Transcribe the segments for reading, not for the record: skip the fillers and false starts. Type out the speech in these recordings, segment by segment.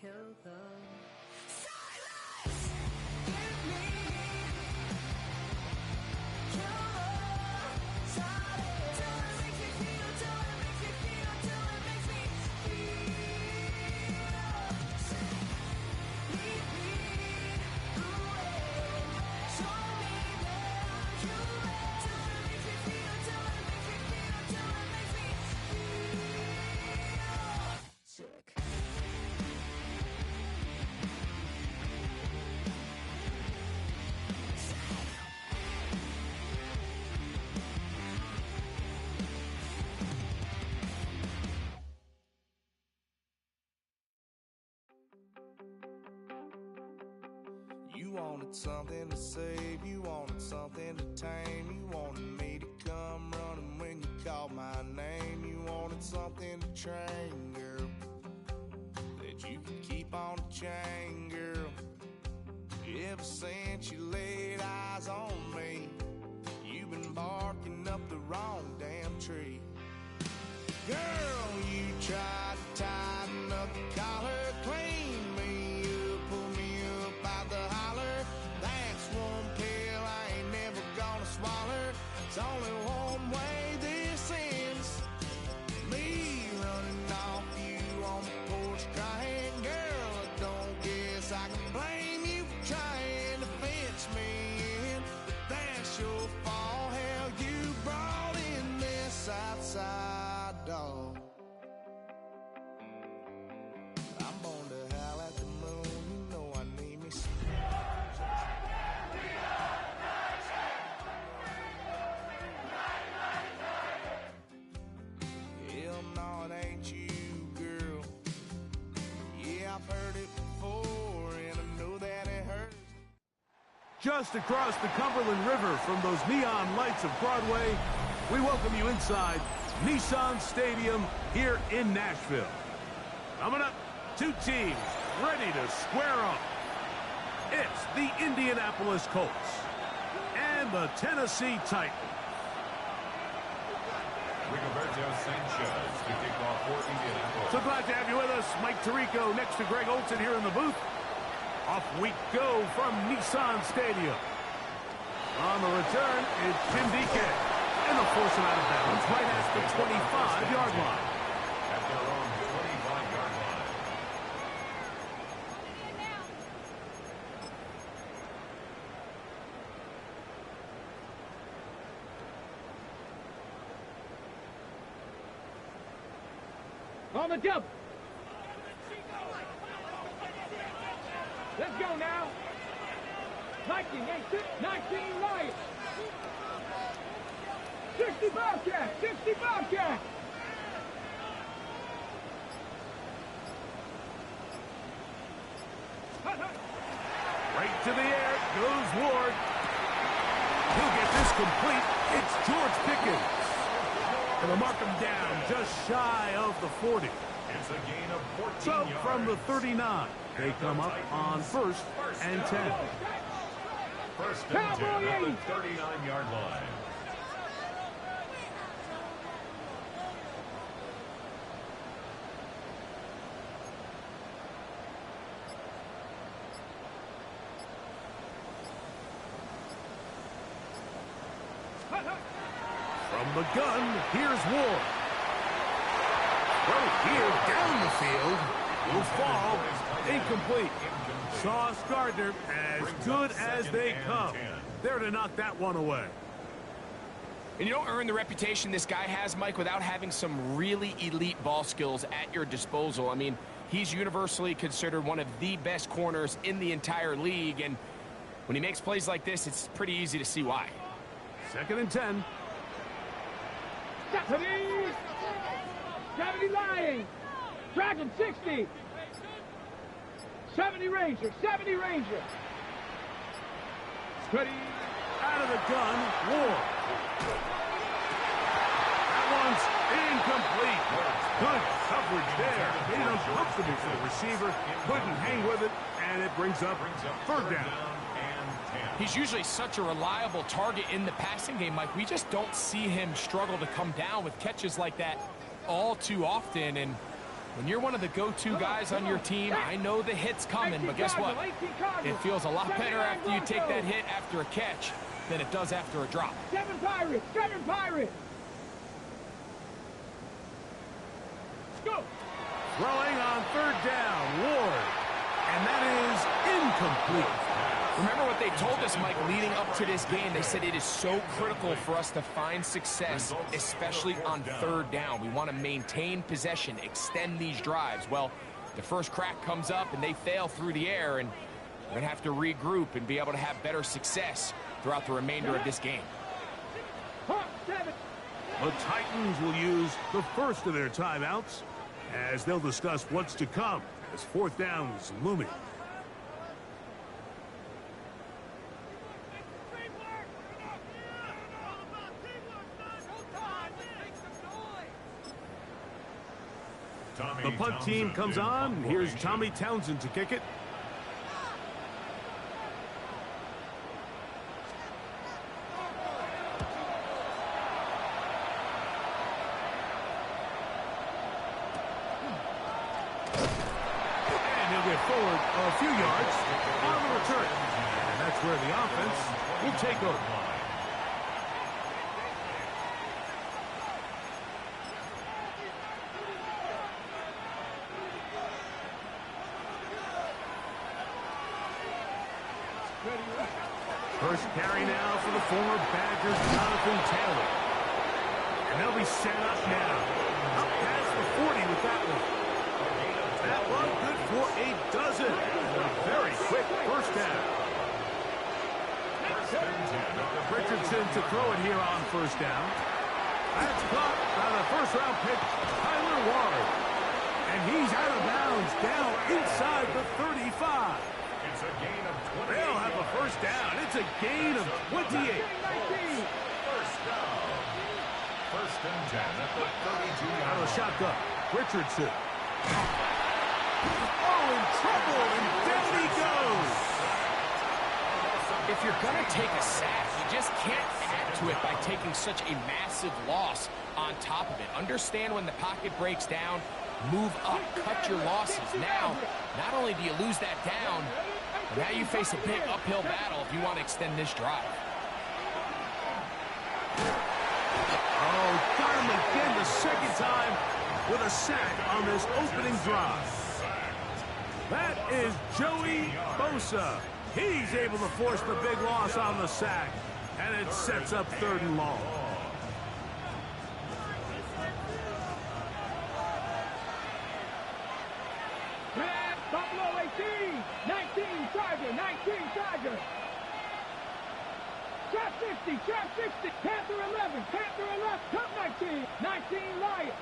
kill them. You wanted something to save, you wanted something to tame. You wanted me to come running when you called my name. You wanted something to train, girl, that you could keep on the chain, girl. Ever since you laid eyes on me, you've been barking up the wrong damn tree. Girl, you tried to tighten up the collar, clean me up, pull me up out the holler. That's one pill I ain't never gonna swallow. It's only one way this ends. Me running off you on the porch crying. Girl, I don't guess I can blame you for trying to fence me in, but that's your fault. Hell, you brought in this outside dog. I'm born to howl at the moon, you know I need me some. Hell no, it ain't you, girl. Yeah, I've heard it before, and I know that it hurts. Just across the Cumberland River from those neon lights of Broadway, we welcome you inside Nissan Stadium here in Nashville. Coming up, two teams ready to square off. It's the Indianapolis Colts and the Tennessee Titans. Rigoberto Sanchez to kick off for Indianapolis. So glad to have you with us. Mike Tirico next to Greg Olson here in the booth. Off we go from Nissan Stadium. On the return is Jim Deacon. And they'll force him out of bounds right at the 25-yard line. At their own 25-yard line. On the jump. Let's go now. 19 Lions. 60 Bobcat. 60 Bobcat. Right to the air goes Ward. He'll get this complete. It's George Pickens. And they'll mark him down just shy of the 40. It's a gain of 14 So yards. from the 39, they come up on 1st and 10. First and 10 at the 39-yard line. From the gun, here's Ward. Throw here down the field. Will fall. Incomplete. Sauce Gardner, as good as they come. There to knock that one away. And you don't earn the reputation this guy has, Mike, without having some really elite ball skills at your disposal. I mean, he's universally considered one of the best corners in the entire league, and when he makes plays like this, it's pretty easy to see why. 2nd and 10. 70 Lions. Dragon 60. 70 Ranger. 70 Ranger. Ready. Out of the gun. Ward. That one's incomplete. Good coverage there. Made it uncomfortable for the receiver. Couldn't hang with it, and it brings up 3rd down. He's usually such a reliable target in the passing game, Mike. We just don't see him struggle to come down with catches like that all too often. And When you're one of the go-to guys on your team, I know the hit's coming, but guess what? It feels a lot better after you take that hit after a catch than it does after a drop. 7 Pirates! 7 Pirates! Go! Throwing on third down, Ward. And that is incomplete. Remember what they told us, Mike, leading up to this game. They said it is so critical for us to find success, especially on third down. We want to maintain possession, extend these drives. Well, the first crack comes up and they fail through the air, and we're going to have to regroup and be able to have better success throughout the remainder of this game. The Titans will use the first of their timeouts as they'll discuss what's to come as fourth down is looming. The punt team comes on. Here's Tommy Townsend to kick it. And he'll get forward a few yards on the return. And that's where the offense will take over. First carry now for the former Badgers, Jonathan Taylor. And they'll be set up now. Up past the 40 with that one. That one good for a dozen. A very quick first down. Richardson to throw it here on first down. That's caught by the first-round pick, Tyler Ward. And he's out of bounds down inside the 35. It's a gain of 28. They'll have a first down. It's a gain of 28. First down. First and 10 at the 32-yard Out of the shotgun. Richardson. Oh, in trouble, and down he goes. If you're going to take a sack, you just can't add to it by taking such a massive loss on top of it. Understand when the pocket breaks down, move up, cut your losses. Now, not only do you lose that down, but now you face a big uphill battle if you want to extend this drive. Oh, got him again the second time with a sack on this opening drive. That is Joey Bosa. He's able to force the big loss on the sack, and it sets up third and long. Buffalo 18, 19 Tiger, 19 Tiger. Trap 60, trap 60, Panther 11, Panther 11, top 19, 19 Lion.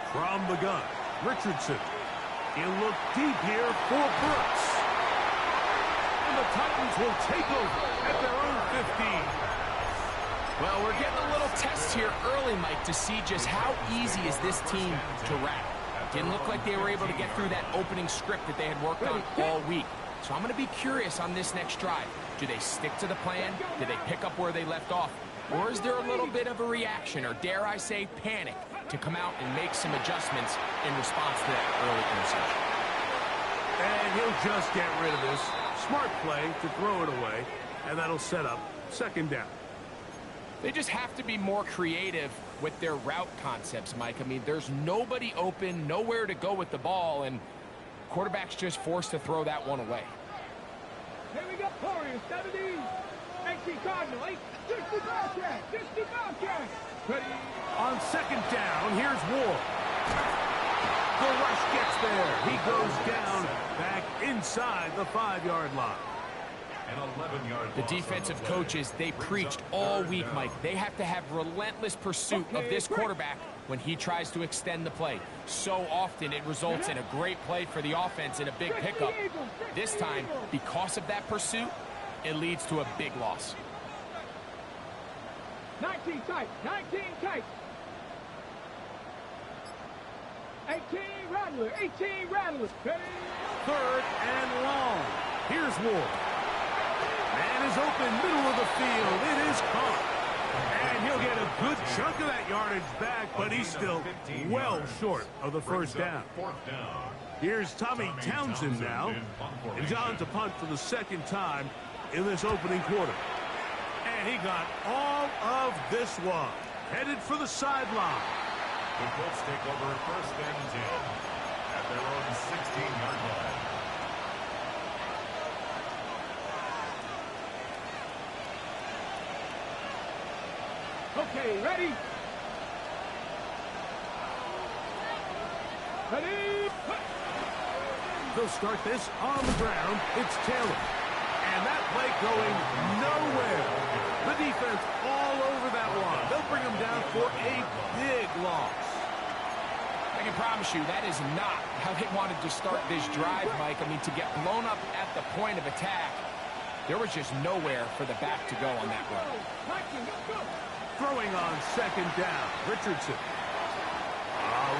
From the gun, Richardson. He'll look deep here for Brooks. And the Titans will take over at their own 15. Well, we're getting a little test here early, Mike, to see just how easy is this team to rattle. Didn't look like they were able to get through that opening script that they had worked on all week. So I'm going to be curious on this next drive. Do they stick to the plan? Do they pick up where they left off? Or is there a little bit of a reaction, or dare I say panic, to come out and make some adjustments in response to that early interception? And he'll just get rid of this. Smart play to throw it away, and that'll set up second down. They just have to be more creative with their route concepts, Mike. I mean, there's nobody open, nowhere to go with the ball, and quarterback's just forced to throw that one away. Here we go, Warriors 70, 18 Cardinal, 60 Bobcat, 60 Bobcat. Ready? On second down, here's Ward. The rush gets there. He goes down back inside the 5-yard line. The defensive coaches, they preached all week, Mike. They have to have relentless pursuit of this quarterback when he tries to extend the play. So often it results in a great play for the offense and a big pickup. This time, because of that pursuit, it leads to a big loss. 19 tight, 19 tight. 18 Rattler, 18 Rattler. Third and long. Here's Ward. Man is open, middle of the field. It is caught. And he'll get a good chunk of that yardage back, but he's still well short of the first down. Here's Tommy Townsend now. And he's on to punt for the second time in this opening quarter. And he got all of this one. Headed for the sideline. The Colts take over at first and 10 at their own 16-yard line. Okay, ready? Ready? They'll start this on the ground. It's Taylor. And that play going nowhere. The defense all over that one. They'll bring him down for a big loss. I can promise you that is not how they wanted to start this drive, Mike. I mean, to get blown up at the point of attack, there was just nowhere for the back to go on that run. Throwing on second down, Richardson.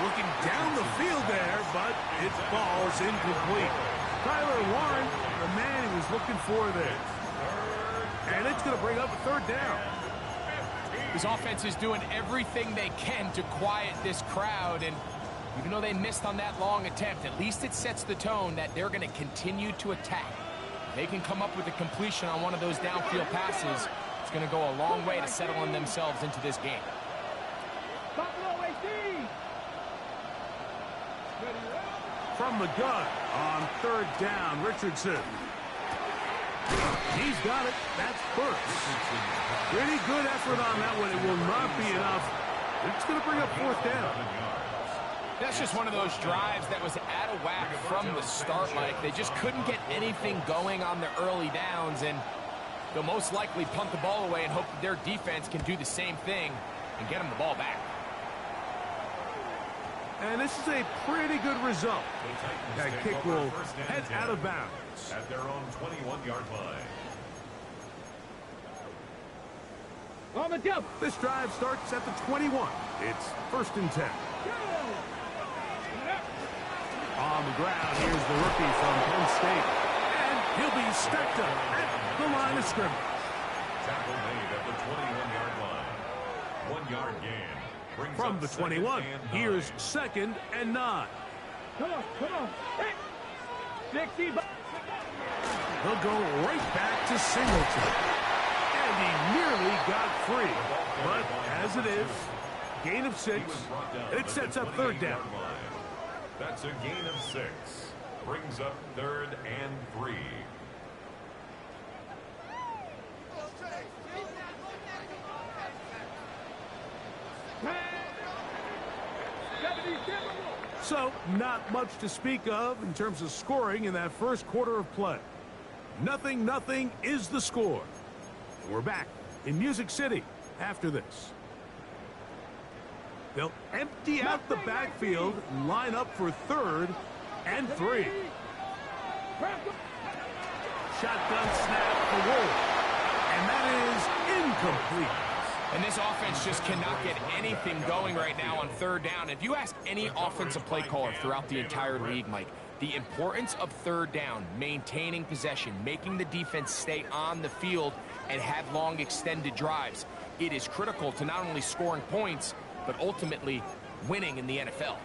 Looking down the field there, but it falls incomplete. Tyler Warren, the man he was looking for there. And it's going to bring up a third down. This offense is doing everything they can to quiet this crowd, and even though they missed on that long attempt, at least it sets the tone that they're going to continue to attack. They can come up with a completion on one of those downfield passes. It's going to go a long way to settling themselves into this game. From the gun on third down, Richardson. He's got it. That's first. Pretty good effort on that one. It will not be enough. It's going to bring up fourth down. That's just one of those drives that was out of whack from the start, Mike. They just couldn't get anything going on the early downs, and they'll most likely punt the ball away and hope that their defense can do the same thing and get them the ball back. And this is a pretty good result. That kick will head out of bounds. At their own 21-yard line. On the jump. This drive starts at the 21. It's first and 10. On the ground, here's the rookie from Penn State. And he'll be stacked up at the line of scrimmage. Tackle made at the 21-yard line. 1 yard gain. From the 21, here's second and 9. Come on. Hey. 60. He'll go right back to Singleton. And he nearly got free. But as it is, gain of 6, and it sets up third down. That's a gain of 6. Brings up third and 3. So, not much to speak of in terms of scoring in that first quarter of play. 0-0 is the score. We're back in Music City after this. They'll empty out the backfield and line up for third and 3. Shotgun snap for Wolf. And that is incomplete. And this offense just cannot get anything going right now on third down. If you ask any offensive play caller throughout the entire league, Mike, the importance of third down, maintaining possession, making the defense stay on the field and have long extended drives, it is critical to not only scoring points, but ultimately winning in the NFL.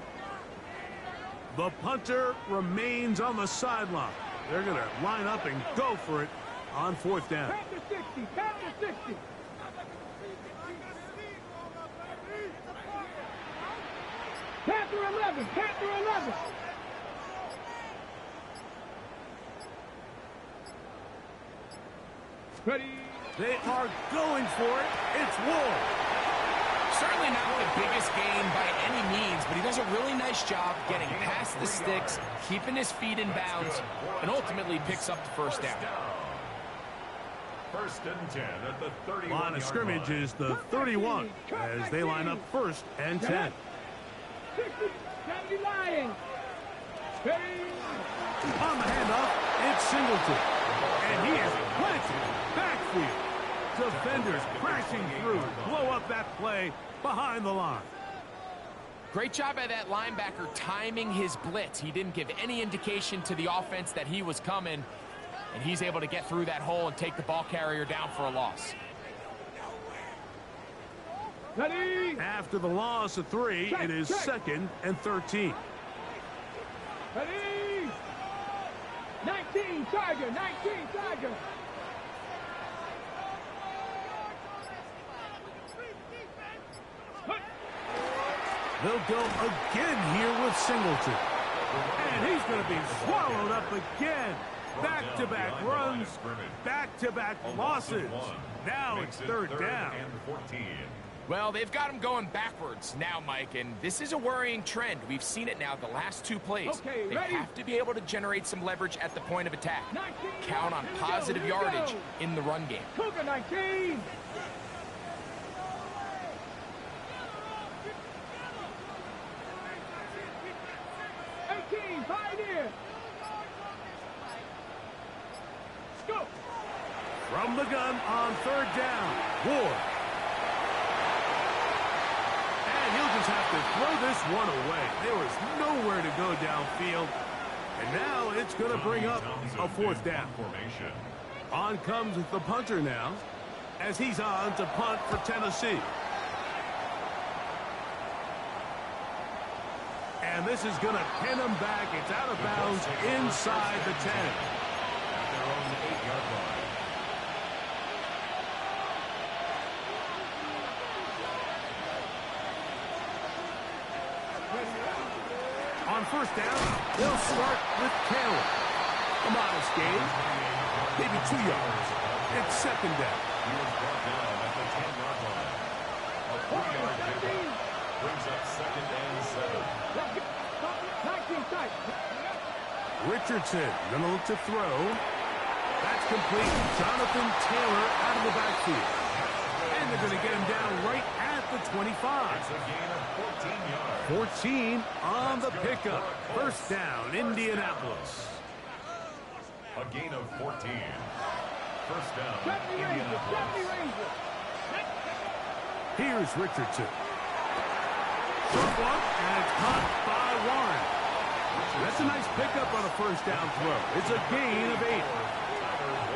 The punter remains on the sideline. They're going to line up and go for it on fourth down. Count to 60. Count to 60. Panther 11. Panther 11. Ready. They are going for it. It's Ward. Certainly not the biggest gain by any means, but he does a really nice job getting past the sticks, keeping his feet in bounds, and ultimately picks up the first down. First and 10 at the 31. Line of scrimmage is the 31 as they line up first and 10. 60. 70 Lions. On the handoff, it's Singleton. And he is planted backfield. Defenders crashing through, blow up that play behind the line. Great job by that linebacker timing his blitz. He didn't give any indication to the offense that he was coming, and he's able to get through that hole and take the ball carrier down for a loss. Ready? After the loss of 3, it is 2nd and 13. Ready? 19, Tiger, 19, Tiger. They'll go again here with Singleton. And he's going to be swallowed up again. Back-to-back runs, back-to-back losses. Now it's 3rd down. Well, they've got him going backwards now, Mike, and this is a worrying trend. We've seen it now the last 2 plays. Okay, they ready? have to be able to generate some leverage at the point of attack. 19, Count on here we go, positive here we yardage go. in the run game. Cougar 19. Pioneer. Go. From the gun on 3rd down, Ward. And he'll just have to throw this one away. There was nowhere to go downfield. And now it's going to bring up a 4th down. On comes the punter now, as he's on to punt for Tennessee. And this is going to pin him back. It's out of bounds inside the 10. At their own 8-yard line. On 1st down, they'll start with Taylor. A modest gain, maybe 2 yards. It's 2nd down. He was brought down at the 10-yard line. A 3-yard pickup brings up 2nd and 7. 19 tight. Richardson going to look to throw. That's complete. Jonathan Taylor out of the backfield. And they're going to get him down right at the 25. It's a gain of 14 yards. 14 on the pickup. 1st down, Indianapolis. A gain of 14. 1st down, Deputy Ranger, Indianapolis. Deputy Ranger. Here's Richardson. Short one, and it's caught by Warren. That's a nice pickup on a 1st down throw. It's a gain of 8.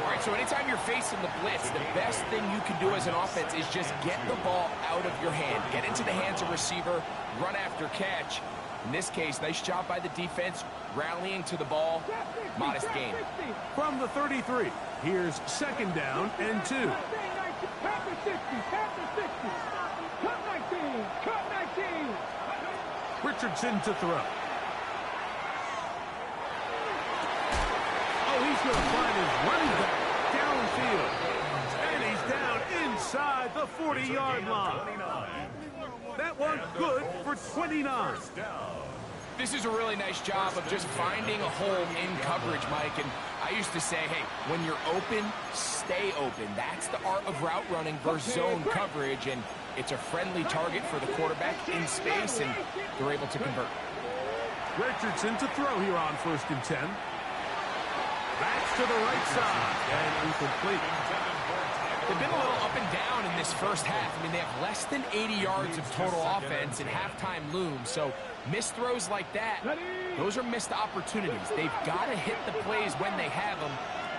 All right, so anytime you're facing the blitz, the best thing you can do as an offense is just get the ball out of your hand. Get into the hands of receiver, run after catch. In this case, nice job by the defense, rallying to the ball. Modest gain. From the 33, here's 2nd down and 2. Half the 60, half the 60. Cut 19, cut 19. Richardson to throw. Oh, he's going to find his running back downfield. And he's down inside the 40-yard line. That one good for 29. This is a really nice job of just finding a hole in coverage, Mike. And I used to say, hey, when you're open, stay open. That's the art of route running versus zone coverage. And it's a friendly target for the quarterback in space, and they're able to convert. Richardson to throw here on 1st and 10. Backs to the right side, and incomplete. They've been a little up and down in this 1st half. I mean, they have less than 80 yards of total offense, and halftime looms. So missed throws like that, those are missed opportunities. They've got to hit the plays when they have them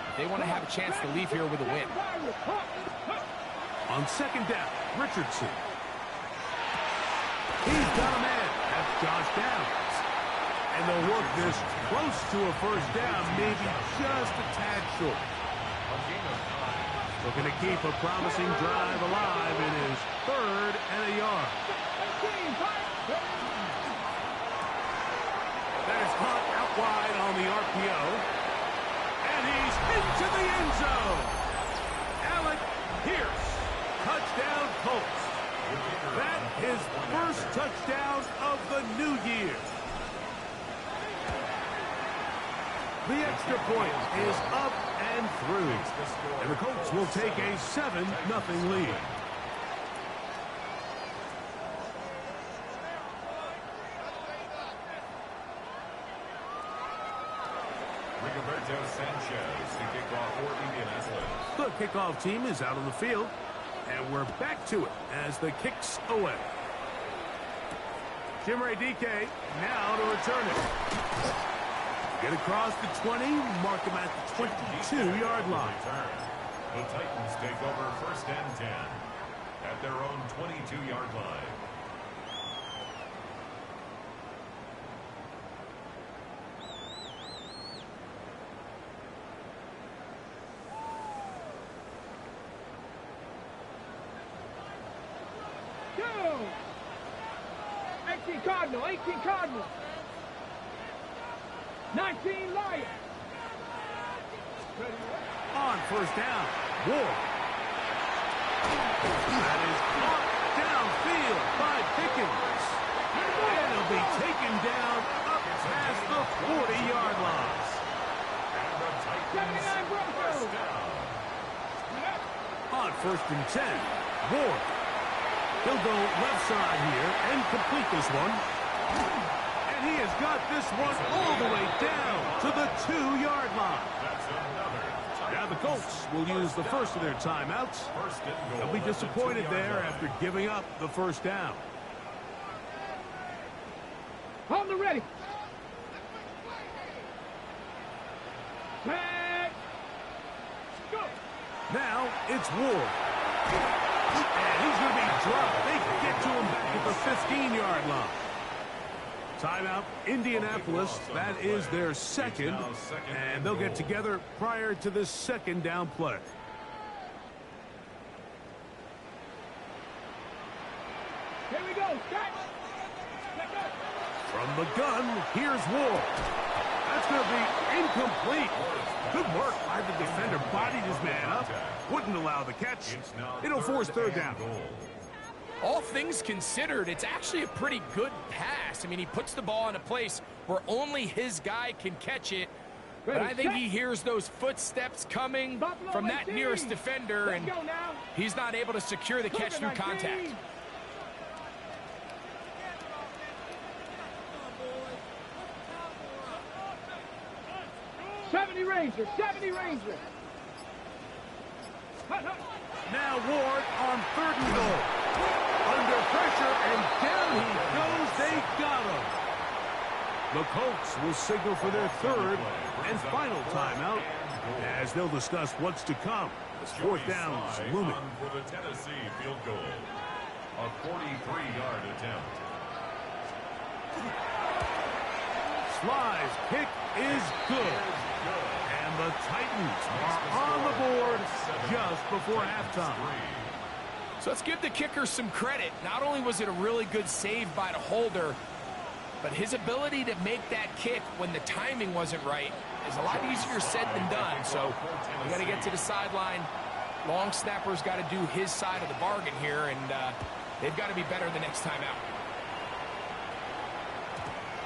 if they want to have a chance to leave here with a win. On 2nd down, Richardson. He's got a man. That's Josh Downs. And they'll work this close to a 1st down, maybe just a tad short. Looking to keep a promising drive alive in his 3rd and a yard. That is caught out wide on the RPO. And he's into the end zone. Alec Pierce, touchdown Colts. That is 1st touchdown of the new year. The extra point is up and through. And the Colts will take a 7-0 lead. Rigoberto Sanchez to kick off for Indianapolis. The kickoff team is out on the field. And we're back to it as the kick's away. Chimere Dike now to return it. Get across the 20, mark him at the 22-yard line. The Titans take over 1st and 10 at their own 22-yard line. Go! 18 Cardinal, 18 Cardinal. 19 Lion. On first down, Ward. That is caught downfield by Pickens. And he'll be taken down up past the 40-yard line. And the Titans 79 Broncos. first down. On first and 10, Ward. He'll go left side here and complete this one. And he has got this one all the way down to the 2-yard line. That's another Now the Colts will use the first of their timeouts. first and goal. They'll be at the disappointed 2-yard there line. after giving up the first down. On the ready. Set. Go. Now it's Ward. And he's going to be dropped. They get to him back at the 15-yard line. Timeout, Indianapolis. That is their second. And they'll get together prior to this second down play. Here we go. Set. Let go. From the gun, here's Ward. That's going to be incomplete. Good work by the defender. Bodied his man up. Wouldn't allow the catch. It's now It'll force third down. and goal. All things considered, it's actually a pretty good pass. I mean, he puts the ball in a place where only his guy can catch it. But I think he hears those footsteps coming from that nearest defender, and Let's go now. he's not able to secure the catch through Cougar 19. contact. '70 Ranger, 70 Ranger. Hut, hut. Now Ward on third and goal. Under pressure, and down he goes. They got him. The Colts will signal for their third and final timeout as they'll discuss what's to come. Fourth down's Joey Slye looming. on for the Tennessee field goal. A 43-yard attempt. Slye's kick is good. And the Titans are on the board just before halftime. So let's give the kicker some credit. Not only was it a really good save by the holder, but his ability to make that kick when the timing wasn't right is a lot easier said than done. So we got to get to the sideline. Long snapper's got to do his side of the bargain here, and they've got to be better the next time out.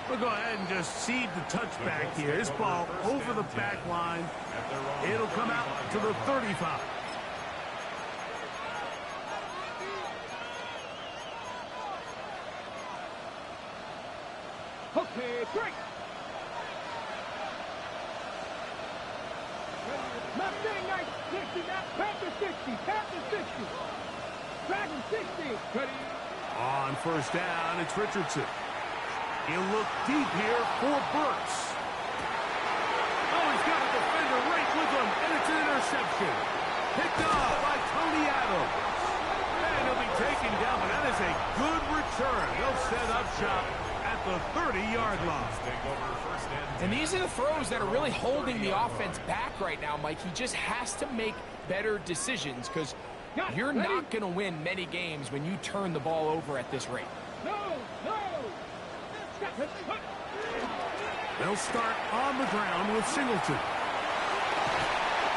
We'll go ahead and just cede the touchback here. This ball over the back line. It'll come out to the 35. Okay, break. Mustang 60, now Panther 60, Panther 60. Dragon 60. Ready. On first down, it's Richardson. He'll look deep here for Burks. Oh, he's got a defender right with him, and it's an interception. Picked off by Tony Adams. And he'll be taken down, but that is a good return. They'll set up shop at the 30-yard line. Take over first and And these are the throws that are really holding the offense back right now, Mike. He just has to make better decisions because you're not going to win many games when you turn the ball over at this rate. No, no. They'll start on the ground with Singleton.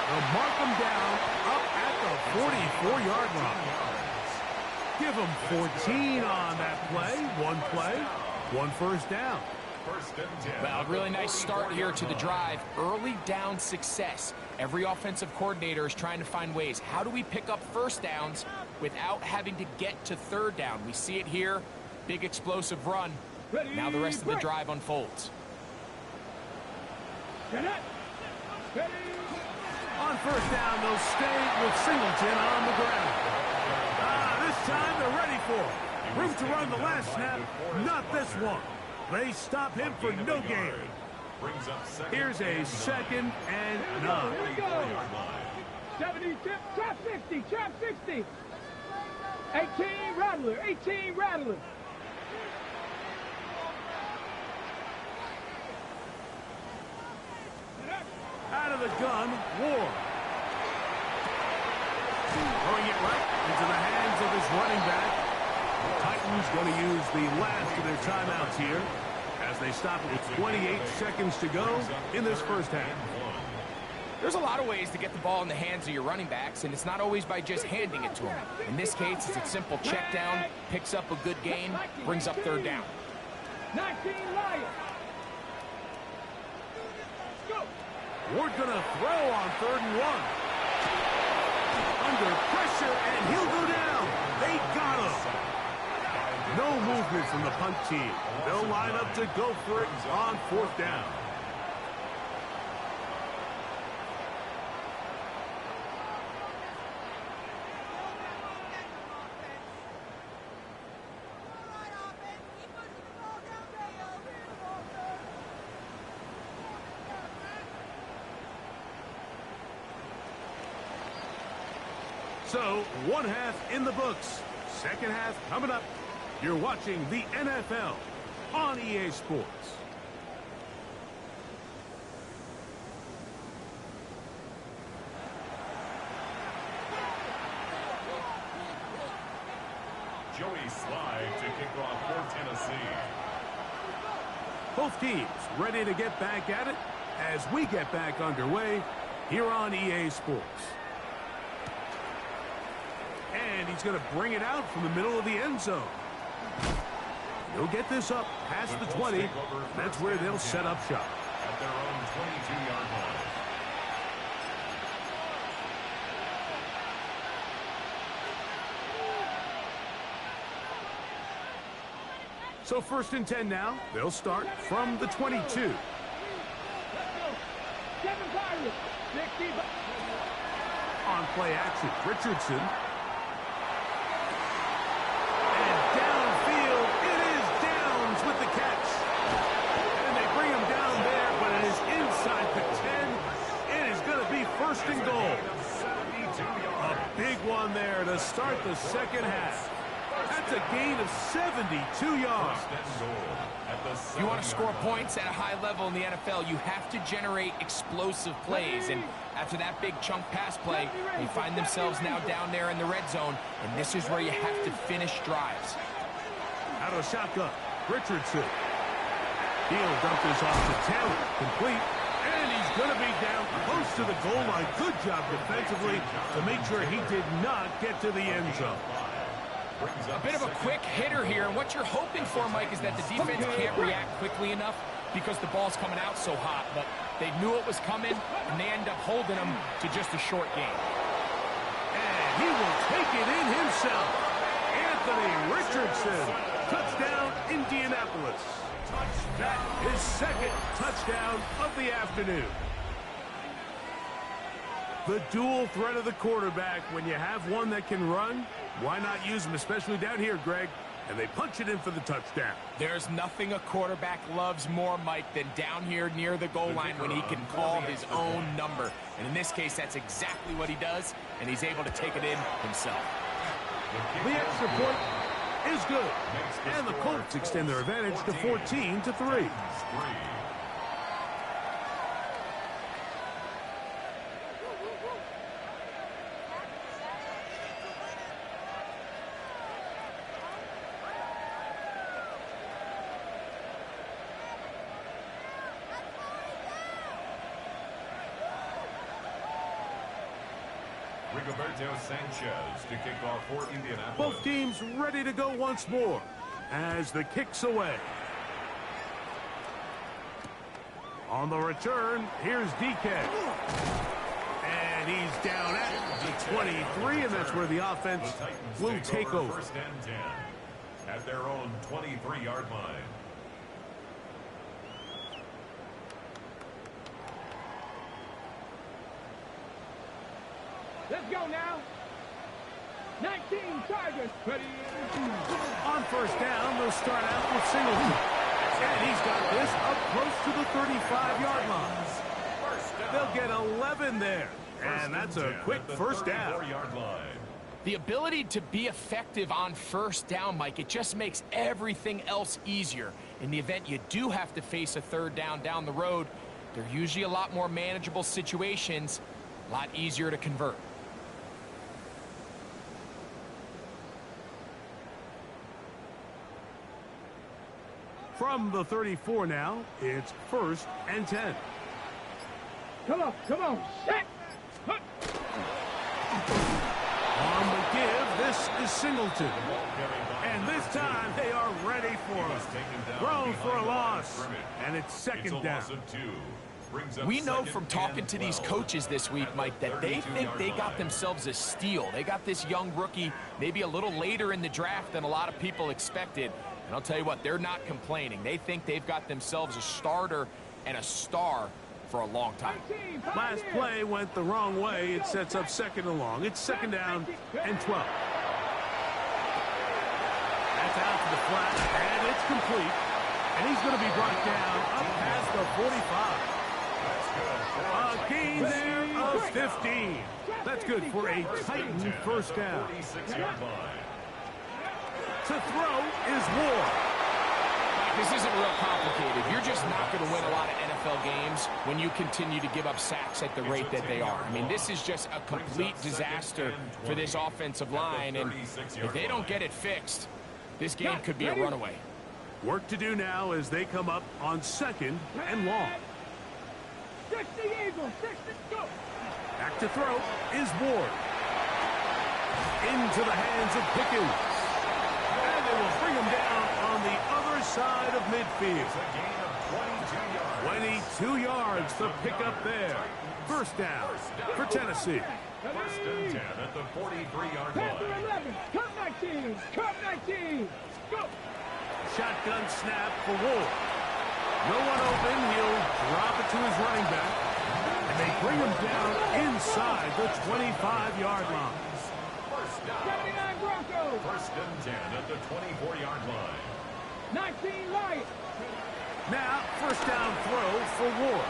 They'll mark him down up at the 44-yard line. Give him 14 on that play, one first down. first and 10. Well, a really nice start here to the drive. Early down success. Every offensive coordinator is trying to find ways. How do we pick up first downs without having to get to third down? We see it here. Big explosive run. Now the rest of the drive unfolds. Get it. Ready. On first down, they'll stay with Singleton on the ground. This time they're ready for it. Room to run the last snap, not this one. They stop him for no gain. Brings up second. Here's a second and 9. Here we go. 70, trap 60, trap 60. 18 Rattler, 18 Rattler. Out of the gun, Ward. Throwing it right into the hands of his running back. The Titans going to use the last of their timeouts here as they stop it with 28 seconds to go in this first half. There's a lot of ways to get the ball in the hands of your running backs, and it's not always by just handing it to them. In this case, it's a simple check down, picks up a good gain, brings up third down. 19 Lions. Go. Ward going to throw on 3rd and 1. Under pressure, and he'll go down. They got him. No movement from the punt team. They'll line up to go for it on 4th down. So, one half in the books. Second half coming up. You're watching the NFL on EA Sports. Joey Slye to kick off for Tennessee. Both teams ready to get back at it as we get back underway here on EA Sports. And he's going to bring it out from the middle of the end zone. He'll get this up past the 20. That's where they'll set up shop. At their own 22-yard line. So 1st and 10 now. They'll start from the 22. Let's go. 7 Pirates. 60. On play action, Richardson. First and goal. A big one there to start the second half. That's a gain of 72 yards. You want to score points at a high level in the NFL, you have to generate explosive plays. And after that big chunk pass play, they find themselves now down there in the red zone. And this is where you have to finish drives. Out of shotgun, Richardson. He'll dump this off to Taylor. Complete. And he's going to be down close to the goal line. Good job defensively to make sure he did not get to the end zone. A bit of a quick hitter here, and what you're hoping for, Mike, is that the defense can't react quickly enough because the ball's coming out so hot. But they knew it was coming, and they end up holding them to just a short game. And he will take it in himself. Anthony Richardson. Touchdown, Indianapolis. That is second touchdown of the afternoon. The dual threat of the quarterback. When you have one that can run, why not use him, especially down here, Greg? And they punch it in for the touchdown. There's nothing a quarterback loves more, Mike, than down here near the goal line when he can call his own number. And in this case, that's exactly what he does, and he's able to take it in himself. The extra point is good. And the Colts extend their advantage to 14-3. Rigoberto Sanchez to kick off for Indianapolis. Both teams ready to go once more as the kick's away. On the return, here's DK. And he's down at the 23, and that's where the offense will take over. First and 10 at their own 23-yard line. Let's go now. 19 Tigers. Ready. On first down, they'll start out with Singleton. And he's got this up close to the 35-yard line. They'll get 11 there. And that's a quick first down. The ability to be effective on first down, Mike, it just makes everything else easier. In the event you do have to face a third down the road, they're usually a lot more manageable situations, a lot easier to convert. From the 34 now, it's 1st and 10. Come on, set. On the give, this is Singleton. And this time they are ready for him. Thrown for a loss, and it's second down. We know from talking to these coaches this week, Mike, that they think they got themselves a steal. They got this young rookie maybe a little later in the draft than a lot of people expected. And I'll tell you what, they're not complaining. They think they've got themselves a starter and a star for a long time. Last play went the wrong way. It sets up second and long. It's second down and 12. That's out to the flat, and it's complete. And he's going to be brought down up past the 45. A gain there of 15. That's good for a Titan first down. To throw is Ward. This isn't real complicated. You're just not going to win a lot of NFL games when you continue to give up sacks at the rate that they are. I mean, this is just a complete disaster for this offensive line, and if they don't get it fixed, this game could be a runaway. Work to do now as they come up on second and long. 60 Eagles, 60, go. Back to throw is Ward. Into the hands of Pickens. And they will bring him down on the other side of midfield. 22 yards to pick up there. First down for Tennessee. First and 10 at the 43-yard Panther line. 11, cut 19, cut 19, go. Shotgun snap for Ward. No one open. He'll drop it to his running back. And they bring him down inside the 25-yard line. 79 Broncos. First and 10 at the 24-yard line. 19 Lions. Now, first down throw for Ward.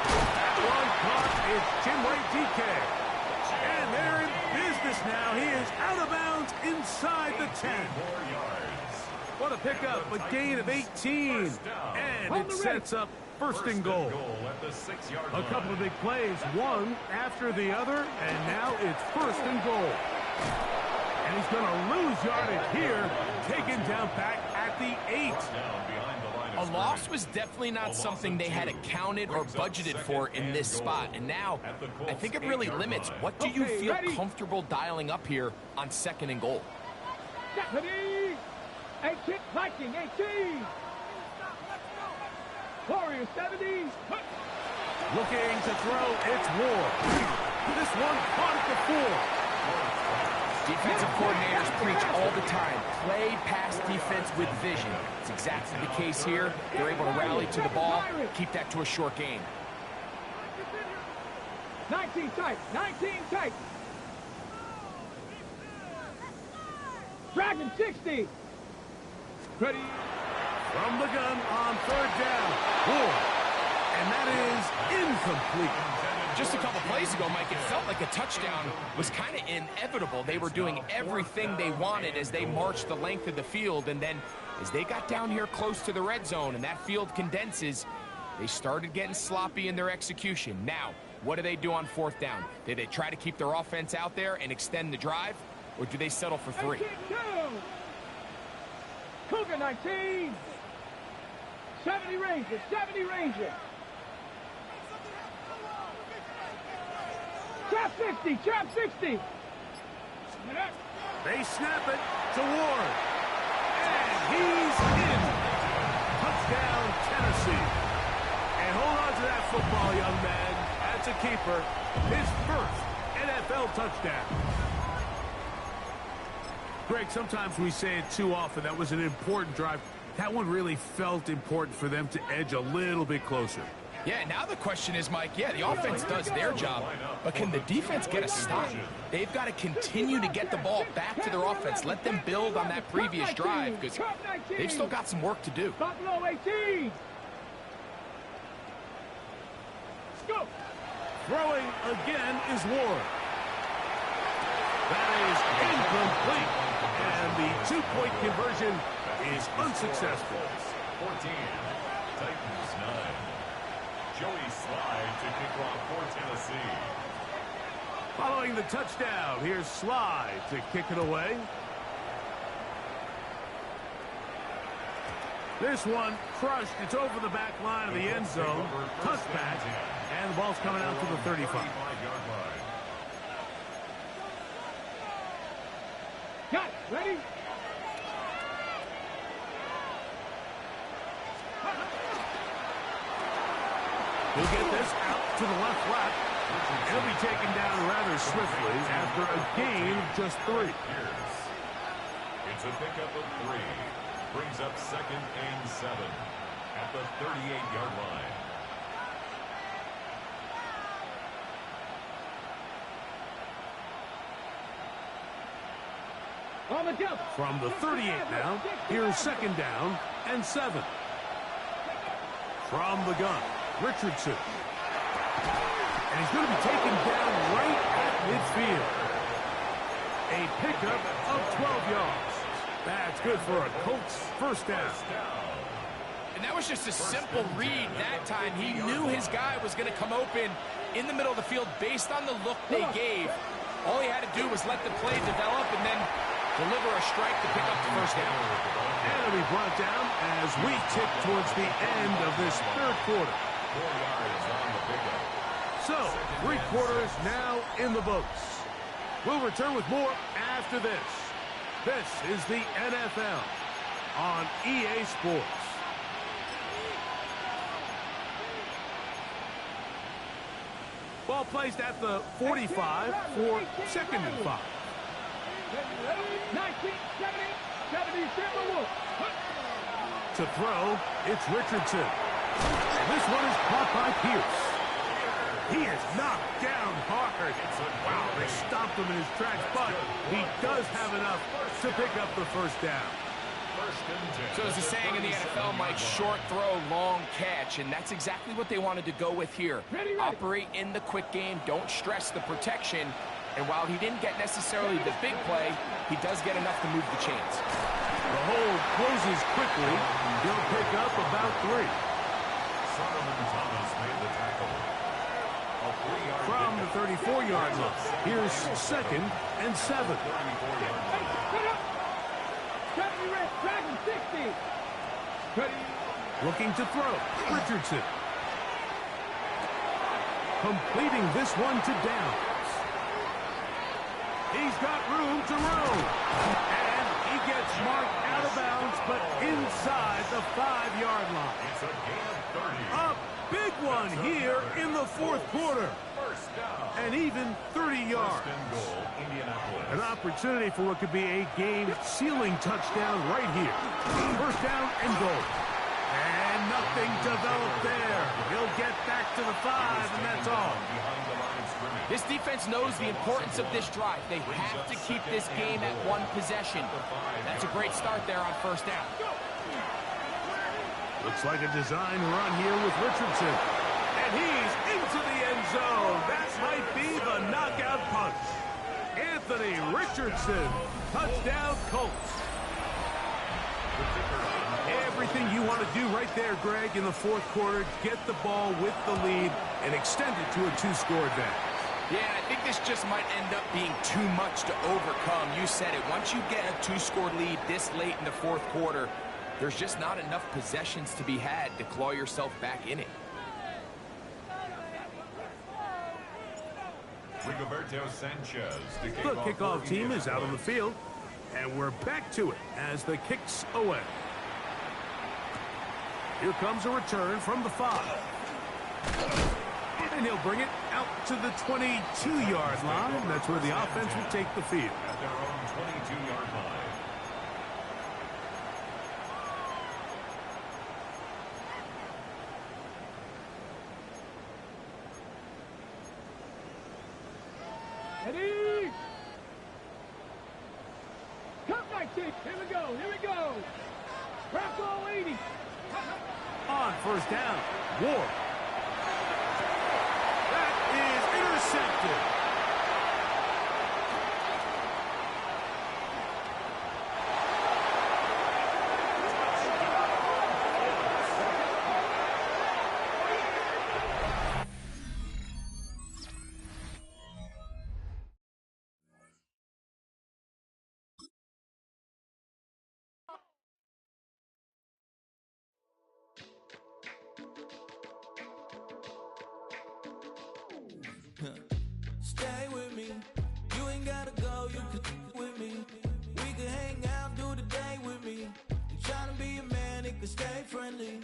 That one caught. It's Chinwe DK. And they're in business now. He is out of bounds inside the 10. 4 yards. What a pickup, a gain of 18. And it sets up first and goal. At the 6-yard A line. couple of big plays, one after the other, and now it's first and goal. And he's going to lose yardage here, taken down back at the 8. Down behind the line of A loss scrimmage. was definitely not something they had accounted or budgeted for in this spot. And now, I think it really limits what do you feel comfortable dialing up here on second and goal. 18, Viking 18. Warriors 70. Looking to throw, it's Ward. This one caught at the 4. Defensive coordinators preach all the time, play pass defense with vision. It's exactly the case here. They're able to rally to the ball, keep that to a short gain. 19 tight, 19 tight. Dragon 60. Ready. From the gun on third down, Ward. And that is incomplete. Just a couple plays ago, Mike, it felt like a touchdown was kind of inevitable. They were doing everything they wanted as they marched the length of the field, and then as they got down here close to the red zone and that field condenses, they started getting sloppy in their execution. Now, what do they do on fourth down? Do they try to keep their offense out there and extend the drive, or do they settle for 3? 18, Cougar 19. 70 Rangers, 70 Rangers. Trap 60, trap 60. They snap it to Ward. And he's in. Touchdown, Tennessee. And hold on to that football, young man. That's a keeper. His first NFL touchdown. Greg, sometimes we say it too often. That was an important drive. That one really felt important for them to edge a little bit closer. Yeah, now the question is, Mike, yeah, the offense does their job, but can the defense get a stop? They've got to continue to get the ball back to their offense. Let them build on that previous drive because they've still got some work to do. Buffalo 18. Go. Throwing again is Ward. That is incomplete. And the two-point conversion is unsuccessful. 14. Titans 9. Joey Slye to kick off for Tennessee. Following the touchdown, here's Slye to kick it away. This one crushed. It's over the back line of the end zone. Touchback. And the ball's coming out to the 35. Got it. Ready? He'll get this out to the left flat. He'll be taken down rather swiftly after a gain of just 3. It's a pickup of 3. Brings up 2nd and 7 at the 38-yard line. On the jump. From the 38 now, here's 2nd down and 7. From the gun, Richardson. And he's going to be taken down right at midfield. A pickup of 12 yards. That's good for a Colts first down. And that was just a simple read that time. He knew his guy was going to come open in the middle of the field based on the look they gave. All he had to do was let the play develop and then deliver a strike to pick up the first down. And it'll be brought down as we tick towards the end of this third quarter. 4 yards on the pickup. So, 3 quarters now in the books. We'll return with more after this. This is the NFL on EA Sports. Ball placed at the 45 for 2nd and 5. 19, 70, 70, To throw, it's Richardson. And this one is caught by Pierce. He is knocked down hard. Wow, they stopped him in his tracks, but he does have enough to pick up the first down. So as the saying in the NFL, Mike, short throw, long catch, and that's exactly what they wanted to go with here. Operate in the quick game, don't stress the protection, and while he didn't get necessarily the big play, he does get enough to move the chains. The hole closes quickly. He'll pick up about 3. Solomon Thomas made the tackle. From the 34-yard line, here's 2nd and 7. Dragon 60. Looking to throw, Richardson. Completing this one to Downs. He's got room to roam. And he gets marked out of bounds, but inside the 5-yard line. It's a gain of 30. A big one here in the 4th quarter. First down. And even 30 yards. First and goal, Indianapolis. An opportunity for what could be a game-sealing touchdown right here. First down and goal. And nothing developed there. He'll get back to the 5, and that's all. Behind the line of scrimmage. This defense knows the importance of this drive. They have to keep this game at 1 possession. That's a great start there on first down. Looks like a design run here with Richardson. And he's into the end zone. That might be the knockout punch. Anthony Richardson, touchdown Colts. Everything you want to do right there, Greg, in the 4th quarter, get the ball with the lead and extend it to a 2-score advantage. Yeah, I think this just might end up being too much to overcome. You said it. Once you get a 2-score lead this late in the 4th quarter, there's just not enough possessions to be had to claw yourself back in it. Rigoberto Sanchez to kick The off kickoff for team is out on the Indianapolis. field, and we're back to it as the kick's away. Here comes a return from the 5. And he'll bring it out to the 22-yard line. That's where the offense will take the field. At their own 22-yard line. Ready? Cut 19. Here we go. Here we go. Crack all 80. On first down, Ward. That is intercepted. ain't gotta go, you can with me. We can hang out, do the day with me. You tryna be a man, it can stay friendly.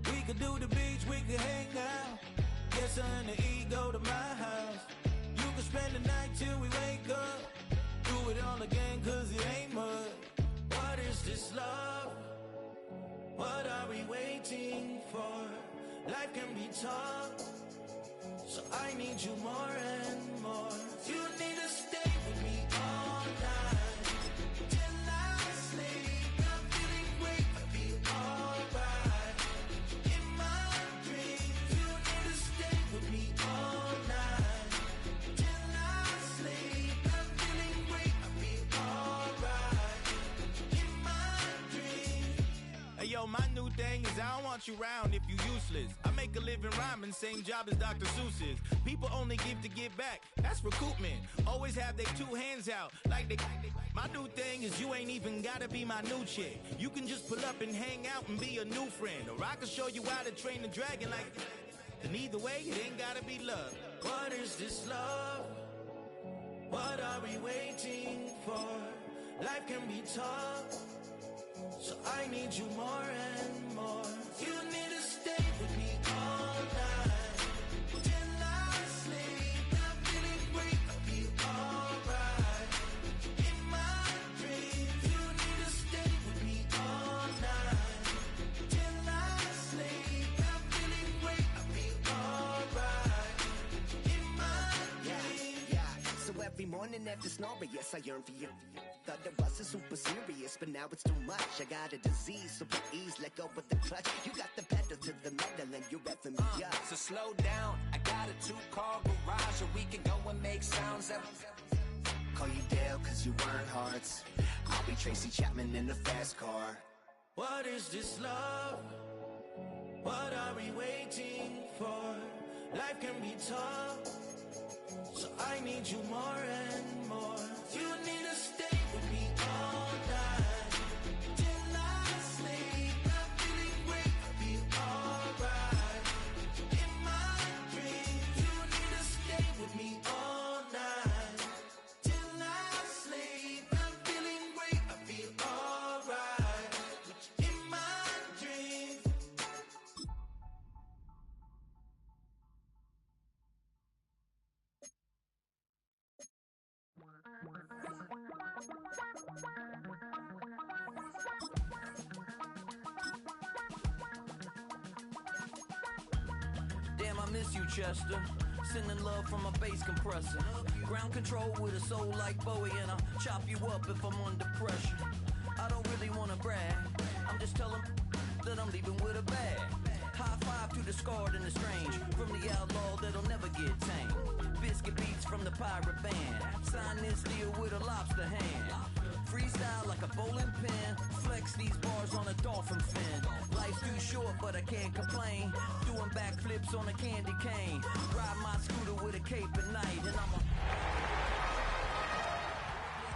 We could do the beach, we could hang out. Get her in the E, go to my house. You can spend the night till we wake up. Do it all again, cause it ain't mud. What is this love? What are we waiting for? Life can be tough, so I need you more and more. You need to stay with me all night till I sleep. I'm feeling great, I'll be alright. In my dreams, you need to stay with me all night till I sleep. I'm feeling great, I'll be alright. In my dreams. Hey yo, my new thing is I don't want you round if you useless. I make a living rhyming, same job as Dr. Seuss's. People only give to give back, that's recoupment. Always have their two hands out, like they. My new thing is you ain't even gotta be my new chick. You can just pull up and hang out and be a new friend. Or I can show you how to train the dragon like. And either way, it ain't gotta be love. What is this love? What are we waiting for? Life can be tough, so I need you more and more. You need to stay with me all night till I sleep. I'm feeling great, I'll be alright. In my dreams, you need to stay with me all night till I sleep. I'm feeling great, I'll be alright. In my dreams. Yeah. So every morning after snoring, yes, I yearn for you. Thought it wasn't super serious, but now it's too much. I got a disease, so please let go with the clutch. You got the pedal to the metal and you're reffing me up. So slow down, I got a 2-car garage, or we can go and make sounds that. Call you Dale cause you weren't hearts. I'll be Tracy Chapman in the fast car. What is this love? What are we waiting for? Life can be tough, so I need you more and more. You need to stay with me all night till I sleep. I'm feeling great, I'll be alright. In my dreams, you need to stay with me all night till I sleep. I'm feeling great, I'll be alright. In my dreams. Damn, I miss you, Chester. Sending love from a bass compressor. Ground control with a soul like Bowie, and I'll chop you up if I'm under pressure. I don't really wanna brag, I'm just telling that I'm leaving with a bag. High five to the scarred and the strange, from the outlaw that'll never get tamed. Biscuit beats from the pirate band, sign this deal with a lobster hand. Freestyle like a bowling pin, flex these bars on a dolphin fin. Life's too short, but I can't complain. Doing backflips on a candy cane. Ride my scooter with a cape at night, and I'm a.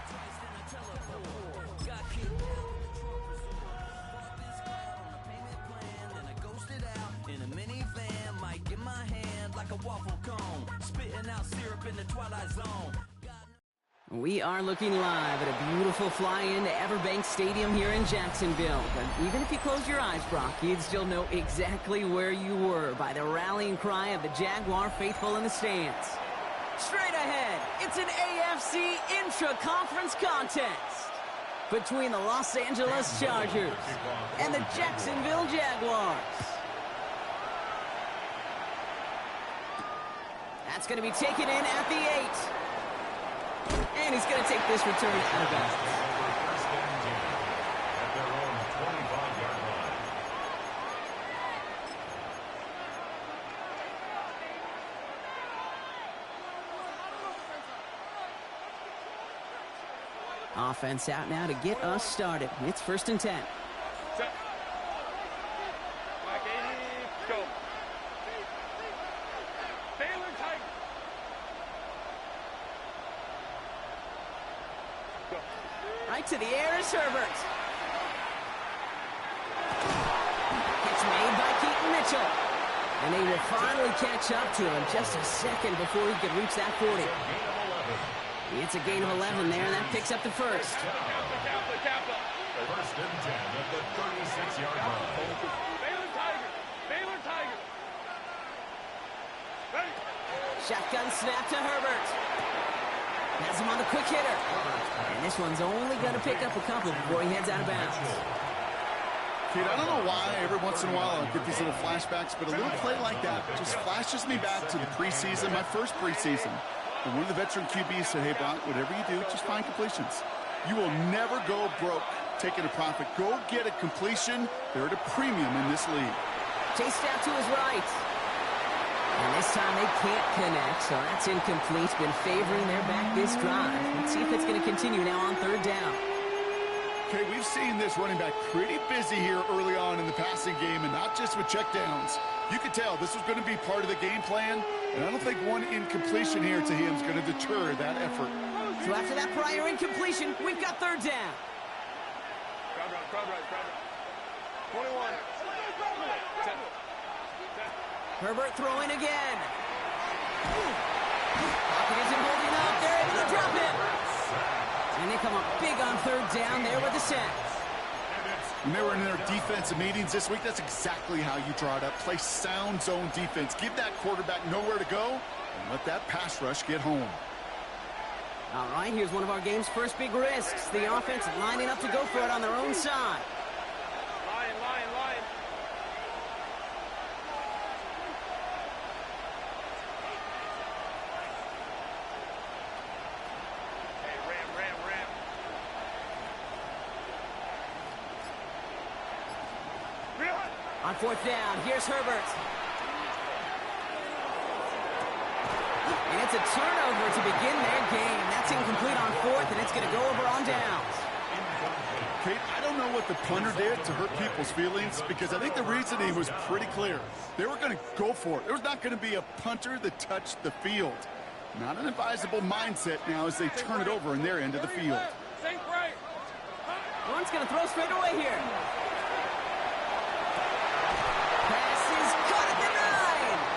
Twice then I teleport. Got kicked out of the Trump resort. Bought this cat on a payment plan, then I ghosted out in a minivan. Mic in my hand like a waffle cone, spitting out syrup in the Twilight Zone. We are looking live at a beautiful fly-in to Everbank Stadium here in Jacksonville. But even if you close your eyes, Brock, you'd still know exactly where you were by the rallying cry of the Jaguar faithful in the stands. Straight ahead, it's an AFC intra-conference contest between the Los Angeles Chargers and the Jacksonville Jaguars. That's going to be taken in at the 8. And he's going to take this return out of bounds. First and 10 at their own 25-yard line. Offense out now to get us started. It's 1st and 10. Set. Back 80, go. Taylor tight. Go. Right to the air is Herbert. Catch made by Keaton Mitchell. And they will finally catch up to him just a second before he could reach that 40. It's a gain of 11 there, and that picks up the first. First and 10 at the 36-yard line. Baylor Tiger. Baylor Tiger. Ready. Shotgun snap to Herbert. Has him on the quick hitter. And this one's only going to pick up a couple before he heads out of bounds. Kate, I don't know why every once in a while I get these little flashbacks, but a little play like that just flashes me back to the preseason, my first preseason. And one of the veteran QBs said, hey, Brock, whatever you do, just find completions. You will never go broke taking a profit. Go get a completion. They're at a premium in this league. Chase out to his right. And this time they can't connect, so that's incomplete. Been favoring their back this drive. Let's see if it's going to continue now on third down. Okay, we've seen this running back pretty busy here early on in the passing game, and not just with checkdowns. You could tell this was going to be part of the game plan, and I don't think one incompletion here to him is going to deter that effort. So after that prior incompletion, we've got third down. Crowd right. 21. Herbert throwing again. Pocket isn't holding up. They're able to drop him. And they come up big on third down there with the sack. When they were in their defensive meetings this week, that's exactly how you draw it up. Play sound zone defense. Give that quarterback nowhere to go, and let that pass rush get home. All right, here's one of our game's first big risks. The offense lining up to go for it on their own side. Lion. Hey, ram. On fourth down, here's Herbert. And it's a turnover to begin their game. That's incomplete on fourth, and it's going to go over on downs. Kate, I don't know what the punter did to hurt people's feelings, because I think the reasoning was pretty clear. They were going to go for it. There was not going to be a punter that touched the field. Not an advisable mindset now as they turn it over in their end of the field. Think right. One's going to throw straight away here. Pass is caught at the 9.